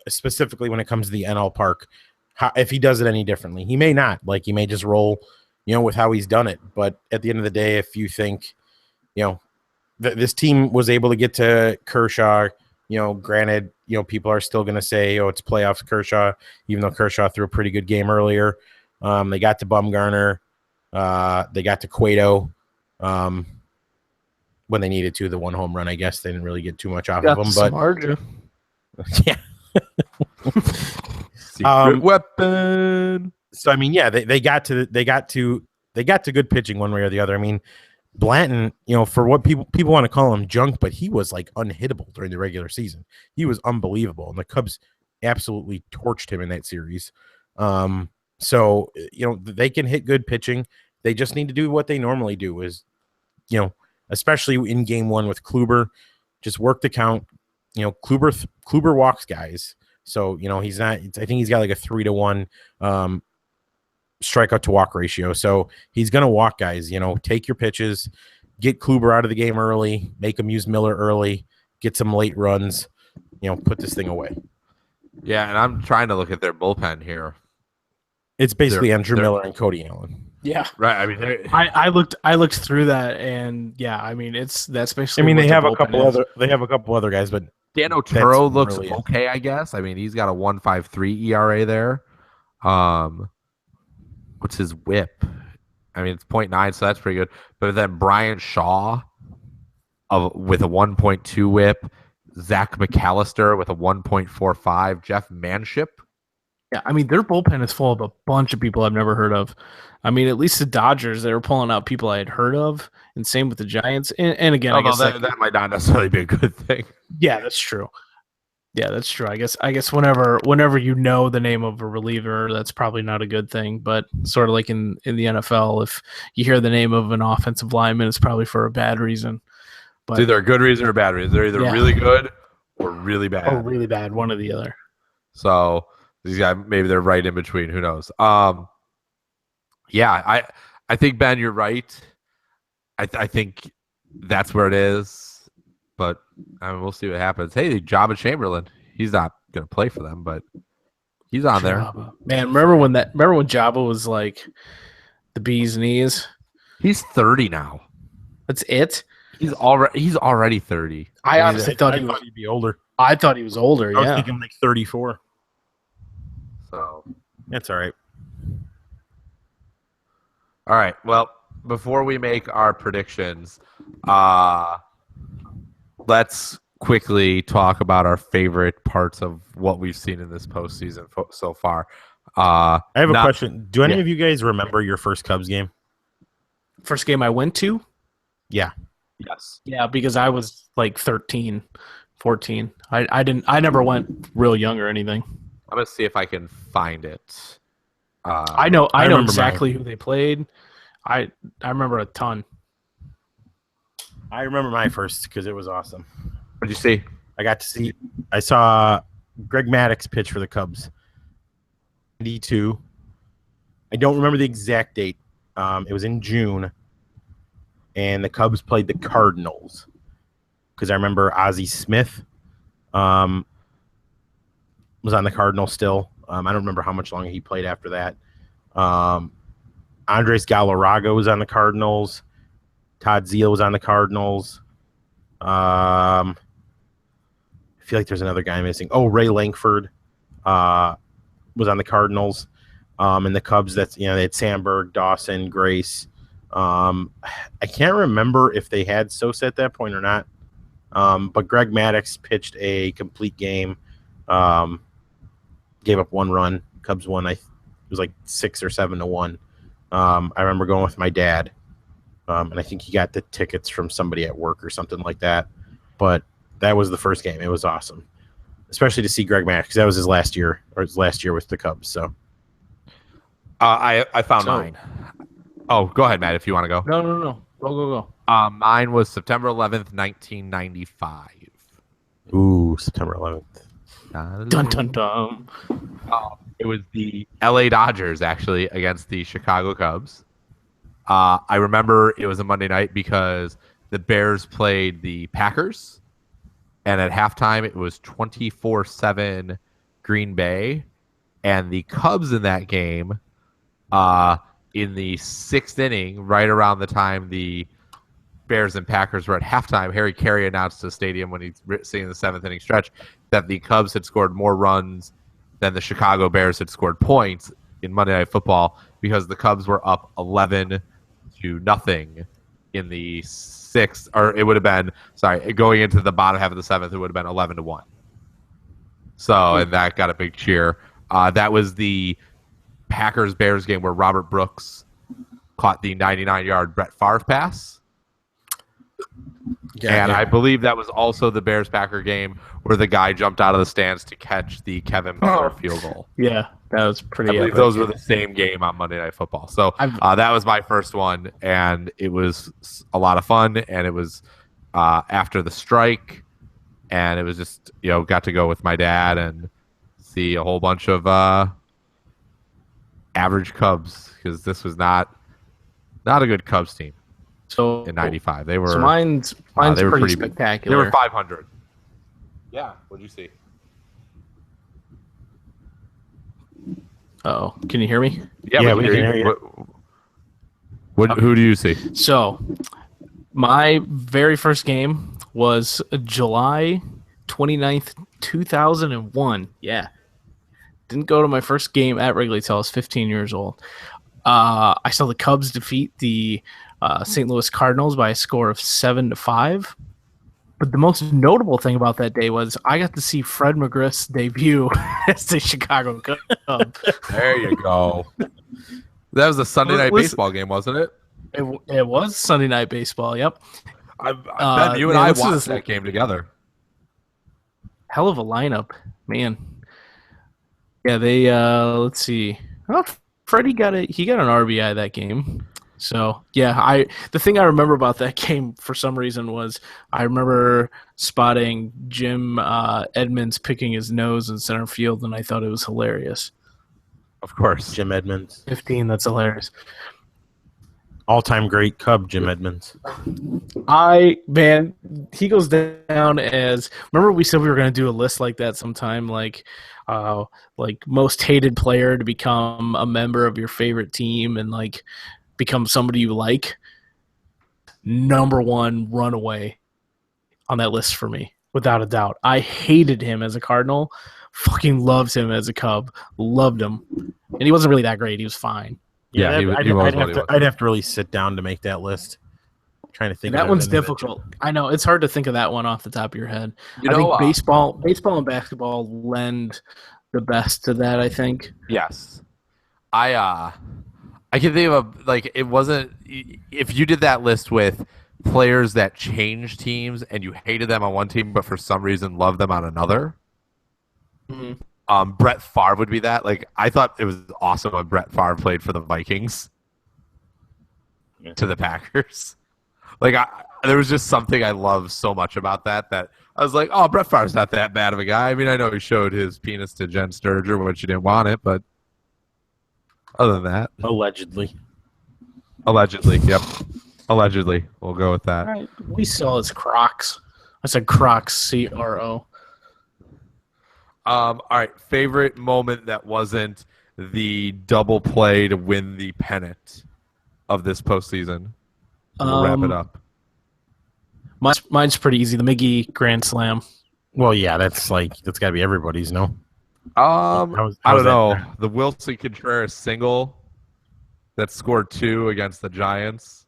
specifically when it comes to the NL Park, if he does it any differently. He may not. Like, he may just roll, with how he's done it. But at the end of the day, if you think, this team was able to get to Kershaw, granted, people are still going to say, it's playoffs Kershaw, even though Kershaw threw a pretty good game earlier. They got to Bumgarner. They got to Cueto. When they needed to, the 1 home run, I guess they didn't really get too much off of them, but Marja. Yeah. Secret weapon. So I mean, yeah, they got to good pitching one way or the other. I mean, Blanton, for what people want to call him junk, but he was like unhittable during the regular season. He was unbelievable, and the Cubs absolutely torched him in that series. So they can hit good pitching. They just need to do what they normally do, is especially in game 1 with Kluber, just work the count. Kluber walks guys. So, he's not, I think he's got like a 3-to-1 strikeout to walk ratio. So he's going to walk guys, take your pitches, get Kluber out of the game early, make him use Miller early, get some late runs, put this thing away. Yeah, and I'm trying to look at their bullpen here. It's basically Andrew Miller and Cody Allen. Yeah, right. I mean, I looked through that, and yeah, I mean that's basically. I mean, what they the have a bullpen couple other guys, but Dan Otero looks really okay, I guess. I mean, he's got a 1.53 ERA there. What's his WHIP? I mean, it's 0.9, so that's pretty good. But then Brian Shaw with a 1.2 WHIP, Zach McAllister with a 1.45, Jeff Manship. Yeah, I mean, their bullpen is full of a bunch of people I've never heard of. I mean, at least the Dodgers, they were pulling out people I had heard of, and same with the Giants. And again, I guess that might not necessarily be a good thing. Yeah, that's true. Yeah, that's true. I guess whenever you know the name of a reliever, that's probably not a good thing. But sort of like in the NFL, if you hear the name of an offensive lineman, it's probably for a bad reason. But it's either a good reason or a bad reason. They're either really good or really bad. Or really bad, one or the other. So these guys, maybe they're right in between. Who knows? Yeah, I think, Ben, you're right. I think that's where it is. But I mean, we'll see what happens. Hey, Jabba Chamberlain. He's not going to play for them, but he's on there. Man, remember when Jabba was like the bee's knees? He's 30 now. That's it? He's already 30. I honestly thought he'd be older. I thought he was older. I was thinking like 34. So that's all right. All right. Well, before we make our predictions, let's quickly talk about our favorite parts of what we've seen in this postseason so far. I have a question. Do any of you guys remember your first Cubs game? First game I went to? Yeah. Yes. Yeah, because I was like 13, 14. I never went real young or anything. I'm gonna see if I can find it. I know exactly who they played. I remember a ton. I remember my first because it was awesome. What'd you see? I saw Greg Maddux pitch for the Cubs. 92. I don't remember the exact date. It was in June, and the Cubs played the Cardinals because I remember Ozzie Smith was on the Cardinals still. I don't remember how much longer he played after that. Andres Galarraga was on the Cardinals. Todd Zeile was on the Cardinals. I feel like there's another guy missing. Oh, Ray Langford was on the Cardinals. And the Cubs, they had Sandberg, Dawson, Grace. I can't remember if they had Sosa at that point or not. But Greg Maddux pitched a complete game. Gave up one run. Cubs won. It was like 6 or 7-1. I remember going with my dad. And I think he got the tickets from somebody at work or something like that. But that was the first game. It was awesome, especially to see Greg Maddux because that was his last year with the Cubs. So I found mine. Oh, go ahead, Matt, if you want to go. No. Go. Mine was September 11th, 1995. Ooh, September 11th. Dun, dun, dun. It was the LA Dodgers, actually, against the Chicago Cubs. I remember it was a Monday night because the Bears played the Packers, and at halftime it was 24-7 Green Bay, and the Cubs in that game, in the 6th inning, right around the time the Bears and Packers were at halftime, Harry Carey announced to the stadium when he's singing the 7th inning stretch that the Cubs had scored more runs than the Chicago Bears had scored points in Monday Night Football because the Cubs were up 11-0 in the 6th, or it would have been, going into the bottom half of the 7th, it would have been 11-1. So, and that got a big cheer. That was the Packers-Bears game where Robert Brooks caught the 99-yard Brett Favre pass. I believe that was also the Bears-Packer game where the guy jumped out of the stands to catch the Kevin Butler field goal. Yeah, that was pretty. I believe those were the same game on Monday Night Football. So that was my first one, and it was a lot of fun. And it was after the strike, and it was just got to go with my dad and see a whole bunch of average Cubs because this was not a good Cubs team. So in '95. so mine's they were pretty pretty. They spectacular. were 500. Yeah. What'd you see? Oh, can you hear me? Yeah, we can hear you. Who do you see? So, my very first game was July 29th, 2001. Yeah. Didn't go to my first game at Wrigley till I was 15 years old. I saw the Cubs defeat the St. Louis Cardinals by a score of 7-5. But the most notable thing about that day was I got to see Fred McGriff's debut as the Chicago Cub. There you go. That was a Sunday night baseball game, wasn't it? It was Sunday Night Baseball, yep. I bet you and I watched that game together. Hell of a lineup, man. Yeah, they let's see. Oh, Freddie got an RBI that game. So yeah, the thing I remember about that game for some reason was I remember spotting Jim Edmonds picking his nose in center field, and I thought it was hilarious. Of course, Jim Edmonds, 15. That's hilarious. All-time great Cub, Jim Edmonds. He goes down as. Remember, we said we were going to do a list like that sometime, like most hated player to become a member of your favorite team and like become somebody you like. Number one runaway on that list for me, without a doubt. I hated him as a Cardinal, fucking loved him as a Cub, loved him, and he wasn't really that great. He was fine. Yeah, I'd have to really sit down to make that list. I'm trying to think. That one's difficult. I know it's hard to think of that one off the top of your head. I think baseball and basketball lend the best to that. I think. Yes, I can think of it wasn't if you did that list with players that changed teams and you hated them on one team but for some reason loved them on another. Mm-hmm. Brett Favre would be that. I thought it was awesome when Brett Favre played for the Vikings to the Packers. There was just something I loved so much about that I was like, oh, Brett Favre's not that bad of a guy. I mean, I know he showed his penis to Jen Sturger when she didn't want it, but other than that. Allegedly, yep. Allegedly. We'll go with that. All right. We saw his Crocs. I said Crocs, CRO. All right, favorite moment that wasn't the double play to win the pennant of this postseason. We'll wrap it up. Mine's pretty easy. The Miggy Grand Slam. Well, yeah, that's got to be everybody's, no? I don't know. The Wilson Contreras single that scored 2 against the Giants.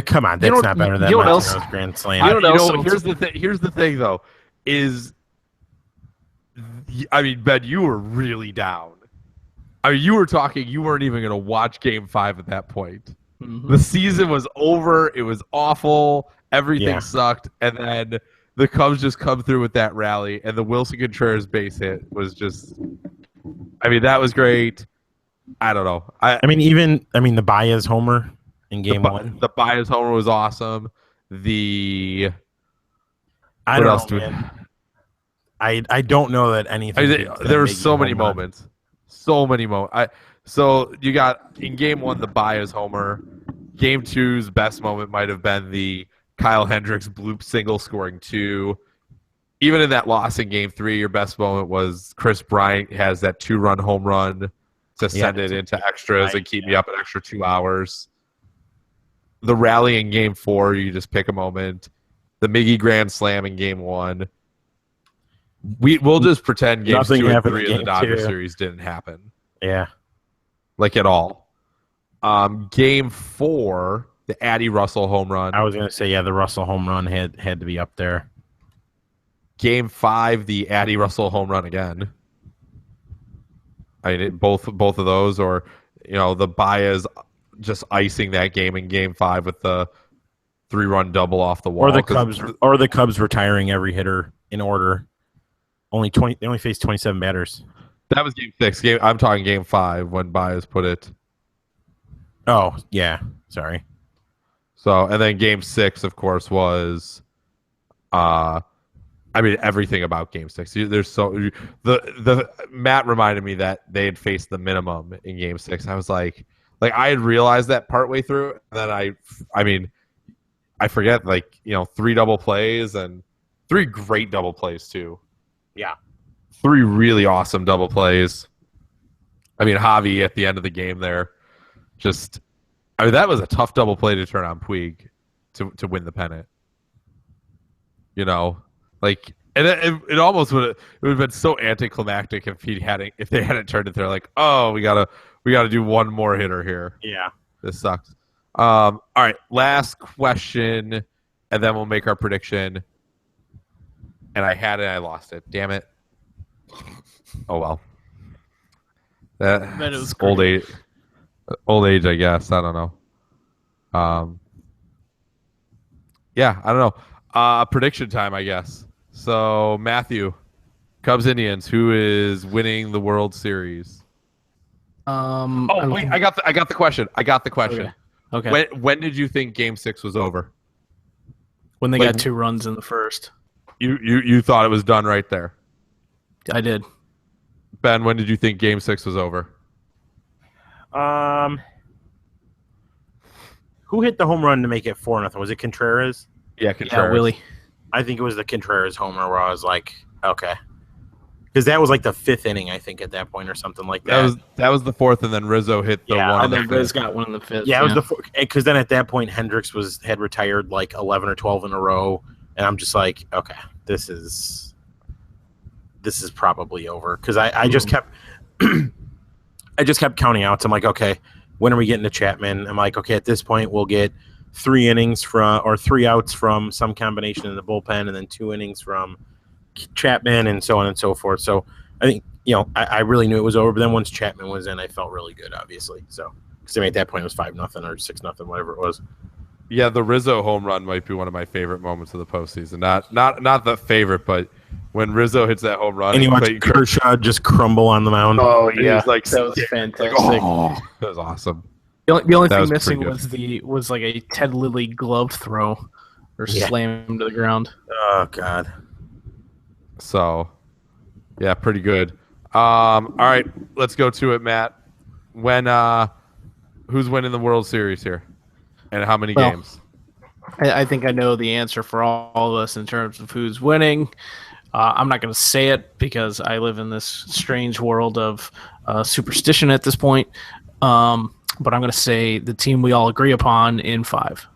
Come on, that's not better than Martino's Grand Slam. Here's the thing, though, is. I mean, Ben, you were really down. I mean, you were talking. You weren't even going to watch Game 5 at that point. Mm-hmm. The season was over. It was awful. Everything sucked. And then the Cubs just come through with that rally, and the Wilson Contreras base hit was just. I mean, that was great. I don't know. The Baez homer in Game 1. The Baez homer was awesome. I don't know, man. I don't know that anything. There were so many moments. So many moments. So you got in Game 1 the Baez homer. Game 2's best moment might have been the Kyle Hendricks bloop single scoring 2. Even in that loss in Game 3, your best moment was Chris Bryant has that 2-run home run to send it into extras and keep me up an extra 2 hours. The rally in Game 4, you just pick a moment. The Miggy Grand Slam in Game 1. We'll just pretend Games 2 and 3 of the Dodgers series didn't happen. Yeah. At all. Game 4, the Addie Russell home run. I was going to say, the Russell home run had to be up there. Game 5, the Addie Russell home run again. I mean, both of those, or the Baez just icing that game in Game 5 with the 3-run double off the wall, or the Cubs retiring every hitter in order. They only faced 27 batters. That was Game 6. I'm talking Game 5 when Baez put it. Oh yeah, sorry. So and then Game 6, of course, was. Everything about Game 6. There's the Matt reminded me that they had faced the minimum in Game 6. I was like Like I had realized that partway through, and then I mean, I forget, like, 3 double plays and 3 great double plays too. Yeah. 3 really awesome double plays. I mean, Javi at the end of the game there, that was a tough double play to turn on Puig to win the pennant. Like, and it almost would have been so anticlimactic if they hadn't turned it there. Like, oh, we gotta do one more hitter here. Yeah. This sucks. All right, last question, and then we'll make our prediction. And I had it, I lost it. Damn it. Oh well. But it was old great. age. Old age, I guess. I don't know. Yeah, I don't know. Prediction time, I guess. So Matthew, Cubs Indians, who is winning the World Series? Oh wait, I got the question. Okay. When did you think Game 6 was over? When they Like- got 2 runs in the first. You thought it was done right there. I did. Ben, when did you think Game 6 was over? Who hit the home run to make it 4-0? Was it Contreras? Yeah, Yeah, Willie. I think it was the Contreras homer where I was like, okay, because that was like the 5th inning, I think, at that point or something like that. That was the 4th, and then Rizzo hit the Yeah, one. And in the then Riz 5th. got one in the 5th. Yeah, it was because then at that point Hendricks had retired like 11 or 12 in a row, and I'm just like, okay, this is probably over because I just kept I just kept counting out. So I'm like, okay, when are we getting to Chapman? I'm like, okay, at this point we'll get 3 outs from some combination in the bullpen, and then 2 innings from Chapman, and so on and so forth. So I think I really knew it was over. But then once Chapman was in, I felt really good, obviously. So because at that point it was 5-0 or 6-0, whatever it was. Yeah, the Rizzo home run might be one of my favorite moments of the postseason. Not the favorite, but when Rizzo hits that home run And you watch Clayton Kershaw just crumble on the mound. Oh and yeah, he's like, that was like, fantastic. oh, that was awesome. The only That thing was missing pretty good. was like a Ted Lilly gloved throw or Yeah. slam him to the ground. Oh God. So, yeah, pretty good. All right, let's go to it, Matt. Who's winning the World Series here, and how many Well, games? I think I know the answer for all of us in terms of who's winning. I'm not going to say it because I live in this strange world of superstition at this point. But I'm going to say the team we all agree upon in 5.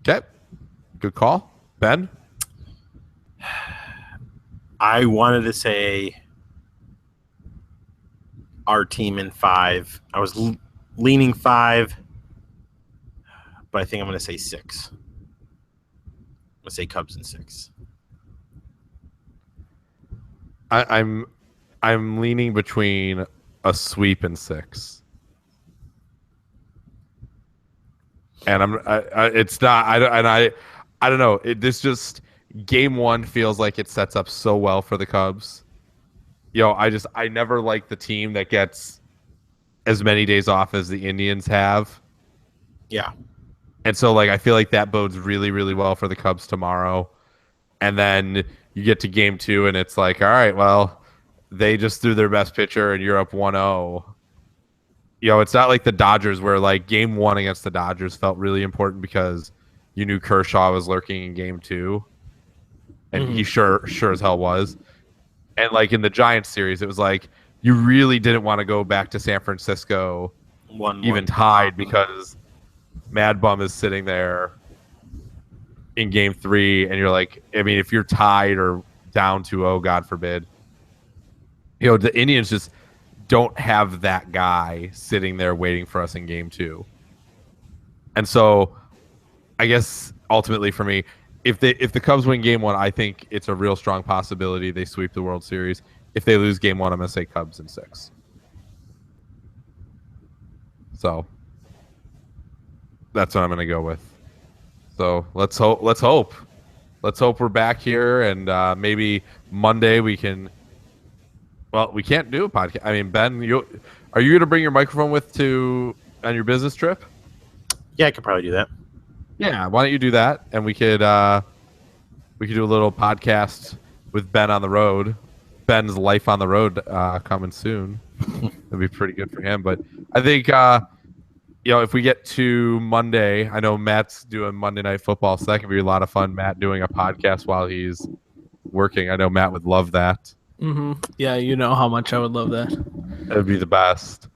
Okay, good call, Ben. I wanted to say our team in 5. I was leaning 5, but I think I'm going to say 6. I'm going to say Cubs in 6. I'm leaning between a sweep and 6, and it's not. I don't know. This just Game 1 feels like it sets up so well for the Cubs. I never like the team that gets as many days off as the Indians have. Yeah. And so, like, I feel like that bodes really, really well for the Cubs tomorrow. And then you get to Game 2, and it's like, all right, well, they just threw their best pitcher, and you're up 1-0. It's not like the Dodgers where, like, Game 1 against the Dodgers felt really important because you knew Kershaw was lurking in Game 2. And he sure as hell was. And, like, in the Giants series, it was like you really didn't want to go back to San Francisco even tied because Mad Bum is sitting there in Game 3, and you're like, I mean, if you're tied or down 2-0, God forbid, the Indians just don't have that guy sitting there waiting for us in Game 2. And so, I guess ultimately for me, if the Cubs win Game 1, I think it's a real strong possibility they sweep the World Series. If they lose Game 1, I'm going to say Cubs in 6. So that's what I'm going to go with. So let's hope we're back here, and maybe Monday we can. Well, we can't do a podcast. I mean, Ben, are you going to bring your microphone on your business trip? Yeah, I could probably do that. Yeah, why don't you do that, and we could do a little podcast with Ben on the road. Ben's life on the road coming soon. That'd be pretty good for him. But I think if we get to Monday, I know Matt's doing Monday Night Football, so that could be a lot of fun. Matt doing a podcast while he's working. I know Matt would love that. Yeah, you know how much I would love that. It would be the best.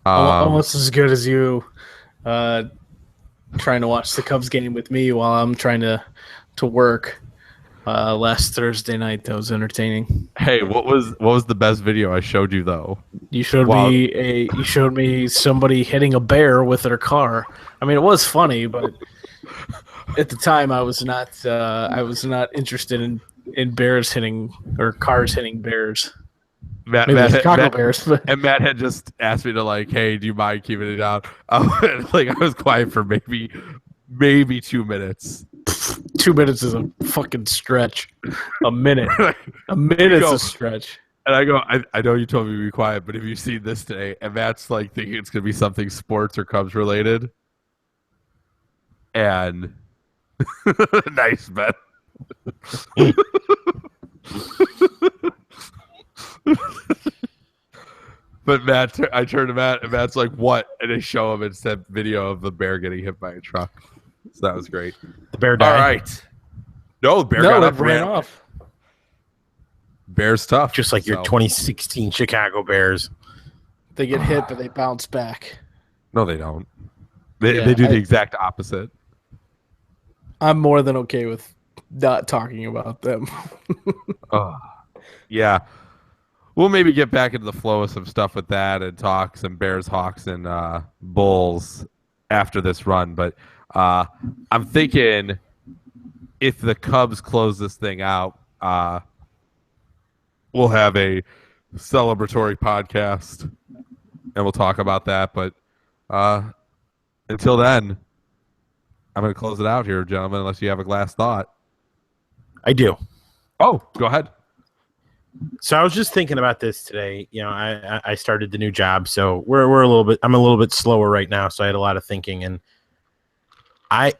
Almost as good as you trying to watch the Cubs game with me while I'm trying to work. Last Thursday night, that was entertaining. Hey, what was the best video I showed you though? You showed me somebody hitting a bear with their car. I mean, it was funny, but at the time I was not interested in bears hitting or cars hitting bears. Matt, Chicago Bears. But and Matt had just asked me to like, hey, do you mind keeping it down? Like I was quiet for maybe 2 minutes. 2 minutes is a fucking stretch. A minute is a stretch. And I go, I know you told me to be quiet, but have you seen this today? And Matt's like thinking it's gonna be something sports or Cubs related. And nice, man. But Matt, I turned to Matt, and Matt's like, "What?" And they show him instead video of the bear getting hit by a truck. So that was great. The bear died. All right. No, the bear got up, ran off. Bear's tough, Just like your 2016 Chicago Bears. They get hit, but they bounce back. No, they don't. They do the exact opposite. I'm more than okay with not talking about them. Yeah. We'll maybe get back into the flow of some stuff with that and talk some Bears, Hawks, and Bulls after this run. But I'm thinking if the Cubs close this thing out, we'll have a celebratory podcast and we'll talk about that. But until then, I'm going to close it out here, gentlemen, unless you have a last thought. I do. Oh, go ahead. So I was just thinking about this today. You know, I started the new job, so I'm a little bit slower right now. So I had a lot of thinking, and I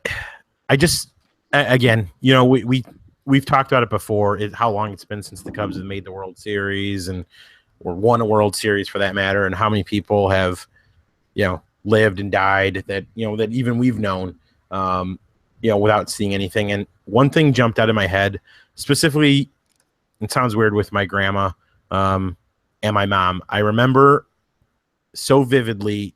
just again, you know, we've talked about it before. How long it's been since the Cubs have made the World Series or won a World Series for that matter, and how many people have, you know, lived and died that even we've known, without seeing anything. And one thing jumped out of my head specifically. It sounds weird with my grandma and my mom. I remember so vividly.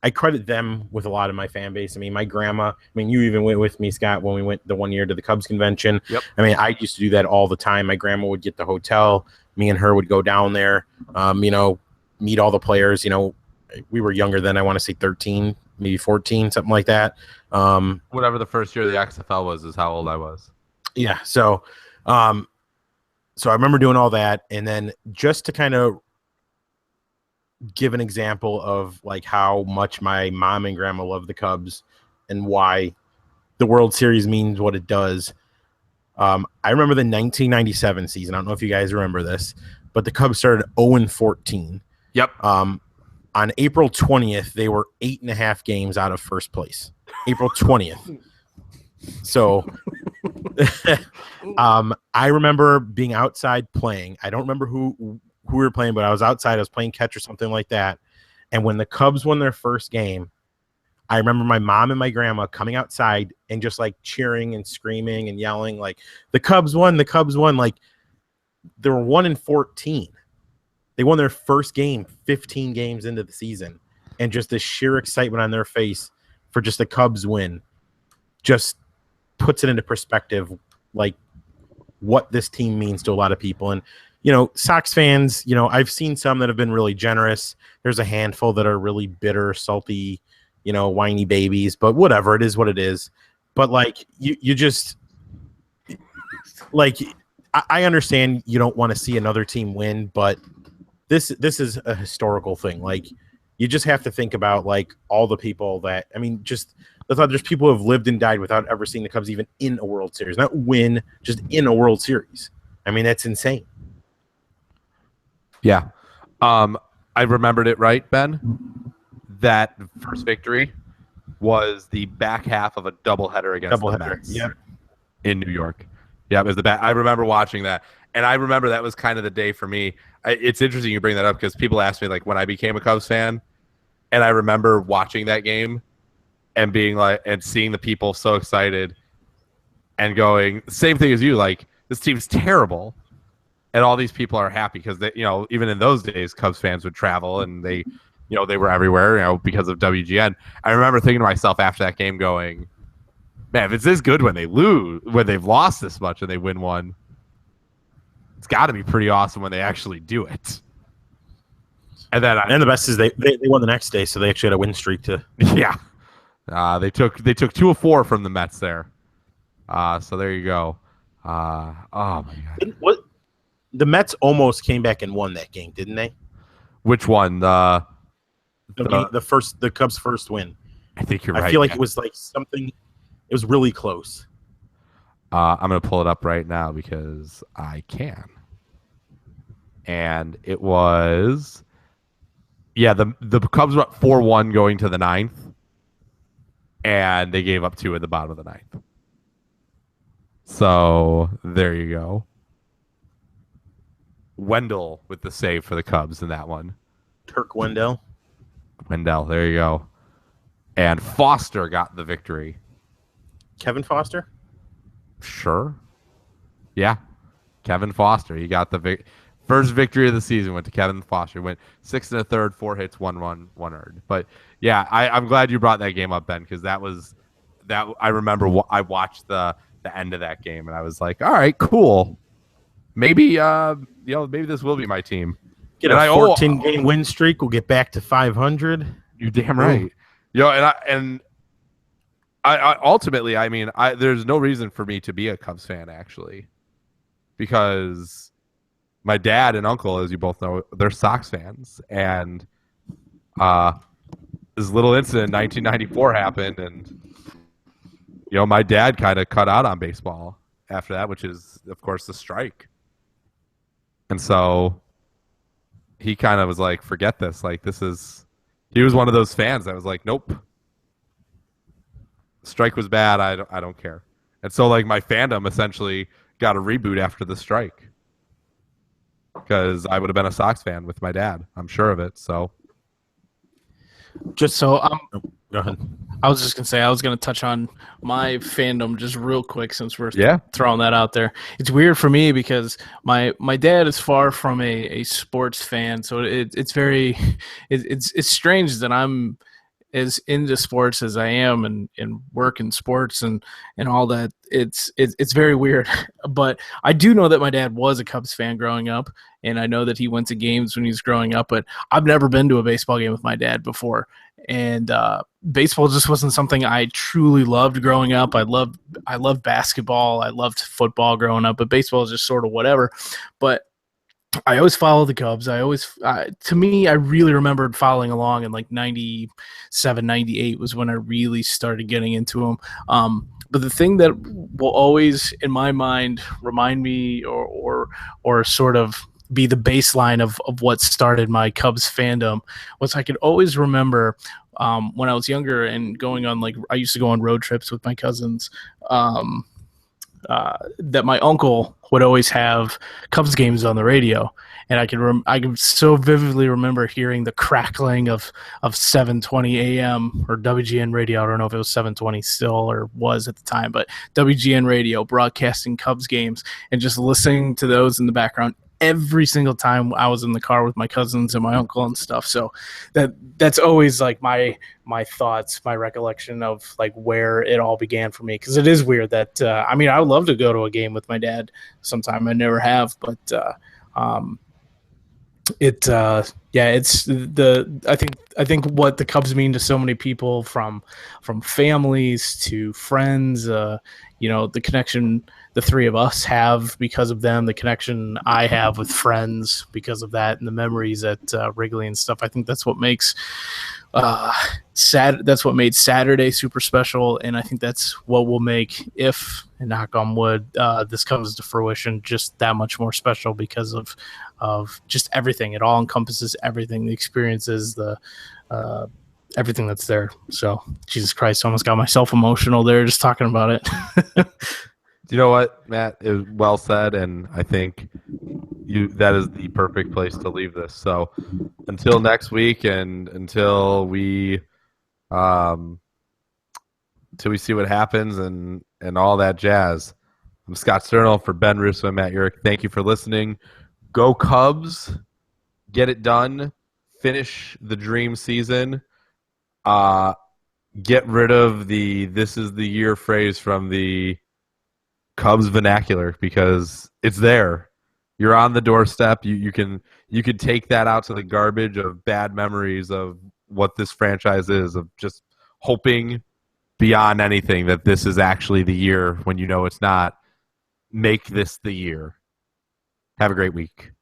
I credit them with a lot of my fan base. I mean, my grandma. I mean, you even went with me, Scott, when we went the one year to the Cubs convention. Yep. I mean, I used to do that all the time. My grandma would get the hotel. Me and her would go down there. Meet all the players. You know, we were younger then. I want to say 13, maybe 14, something like that. Whatever the first year of the XFL was is how old I was. Yeah. So I remember doing all that, and then just to kind of give an example of like how much my mom and grandma love the Cubs and why the World Series means what it does. I remember the 1997 season. I don't know if you guys remember this, but the Cubs started 0-14. Yep. On April 20th, they were 8.5 games out of first place. April 20th. So I remember being outside playing. I don't remember who we were playing, but I was outside. I was playing catch or something like that. And when the Cubs won their first game, I remember my mom and my grandma coming outside and just like cheering and screaming and yelling like, the Cubs won, the Cubs won. Like they were 1-14. They won their first game 15 games into the season. And just the sheer excitement on their face for just the Cubs win just puts it into perspective, like what this team means to a lot of people. And, you know, Sox fans, you know, I've seen some that have been really generous. There's a handful that are really bitter, salty, you know, whiny babies, but whatever, it is what it is. But like, you just like, I understand you don't want to see another team win, but this is a historical thing. Like, you just have to think about like all the people that, I mean, just the thought there's people who have lived and died without ever seeing the Cubs even in a World Series, not win, just in a World Series. I mean, that's insane. Yeah. I remembered it right, Ben. That first victory was the back half of a doubleheader against the Mets in New York. Yeah, it was the back. I remember watching that. And I remember that was kind of the day for me. It's interesting you bring that up because people ask me, like, when I became a Cubs fan, And I remember watching that game and being like, and seeing the people so excited and going, same thing as you, like, this team's terrible. And all these people are happy because they, even in those days, Cubs fans would travel and they were everywhere, because of WGN. I remember thinking to myself after that game going, man, if it's this good when they've lost this much and they win one, it's got to be pretty awesome when they actually do it. And then and the best is they won the next day, so they actually had a win streak to. Yeah, they took 2 of 4 from the Mets there. So there you go. Oh my God. The Mets almost came back and won that game, didn't they? Which one? The Cubs' first win. I think you're right. I feel like it was like something. It was really close. I'm gonna pull it up right now because I can. And it was, the Cubs were up 4-1 going to the 9th, and they gave up 2 at the bottom of the 9th. So there you go. Wendell with the save for the Cubs in that one. Turk Wendell. There you go. And Foster got the victory. Kevin Foster? Sure. Yeah. Kevin Foster. He got the first victory of the season went to Kevin Foster. Went 6 1/3, 4 hits, 1 run, 1 earned. But yeah, I'm glad you brought that game up, Ben, because that I remember I watched the end of that game and I was like, all right, cool. Maybe maybe this will be my team. Get a 14-game win streak. We'll get back to 500. You damn right. And I ultimately, there's no reason for me to be a Cubs fan actually, because my dad and uncle, as you both know, they're Sox fans, and this little incident in 1994 happened, and my dad kind of cut out on baseball after that, which is of course the strike. And so he kind of was like, forget this. Like, he was one of those fans that was like, nope. Strike was bad. I don't care. And so, like, my fandom essentially got a reboot after the strike, because I would have been a Sox fan with my dad. I'm sure of it. So go ahead. I was just going to say, I was going to touch on my fandom just real quick since we're throwing that out there. It's weird for me because my dad is far from a sports fan. So it's very, it's strange that I'm as into sports as I am and work in sports and all that. It's very weird. But I do know that my dad was a Cubs fan growing up, and I know that he went to games when he was growing up, but I've never been to a baseball game with my dad before. And baseball just wasn't something I truly loved growing up. I loved basketball. I loved football growing up, but baseball is just sort of whatever. But I always followed the Cubs. To me, I really remembered following along in like 97, 98 was when I really started getting into them. But the thing that will always, in my mind, remind me or sort of be the baseline of what started my Cubs fandom was I could always remember when I was younger and going on, like, I used to go on road trips with my cousins, that my uncle would always have Cubs games on the radio. And I can so vividly remember hearing the crackling of 7:20 a.m. or WGN radio. I don't know if it was 7:20 still or was at the time, but WGN radio broadcasting Cubs games and just listening to those in the background every single time I was in the car with my cousins and my uncle and stuff. So that's always like my thoughts, my recollection of like where it all began for me. Cause it is weird that, I would love to go to a game with my dad sometime. I never have, but, I think what the Cubs mean to so many people from families to friends, the connection the three of us have because of them, the connection I have with friends because of that, and the memories at Wrigley and stuff. I think that's what makes that's what made Saturday super special, and I think that's what will make, if, and knock on wood, this comes to fruition, just that much more special because of just everything. It all encompasses everything, the experiences, the everything that's there. So, Jesus Christ, I almost got myself emotional there just talking about it. You know what, Matt? It was well said, and I think, that is the perfect place to leave this. So until next week, and um, until we see what happens and all that jazz. I'm Scott Sternal for Ben Russo and Matt Urich. Thank you for listening. Go Cubs. Get it done. Finish the dream season. Get rid of the "this is the year" phrase from the Cubs vernacular, because it's there. You're on the doorstep. You can take that out to the garbage of bad memories of what this franchise is, of just hoping beyond anything that this is actually the year when you know it's not. Make this the year. Have a great week.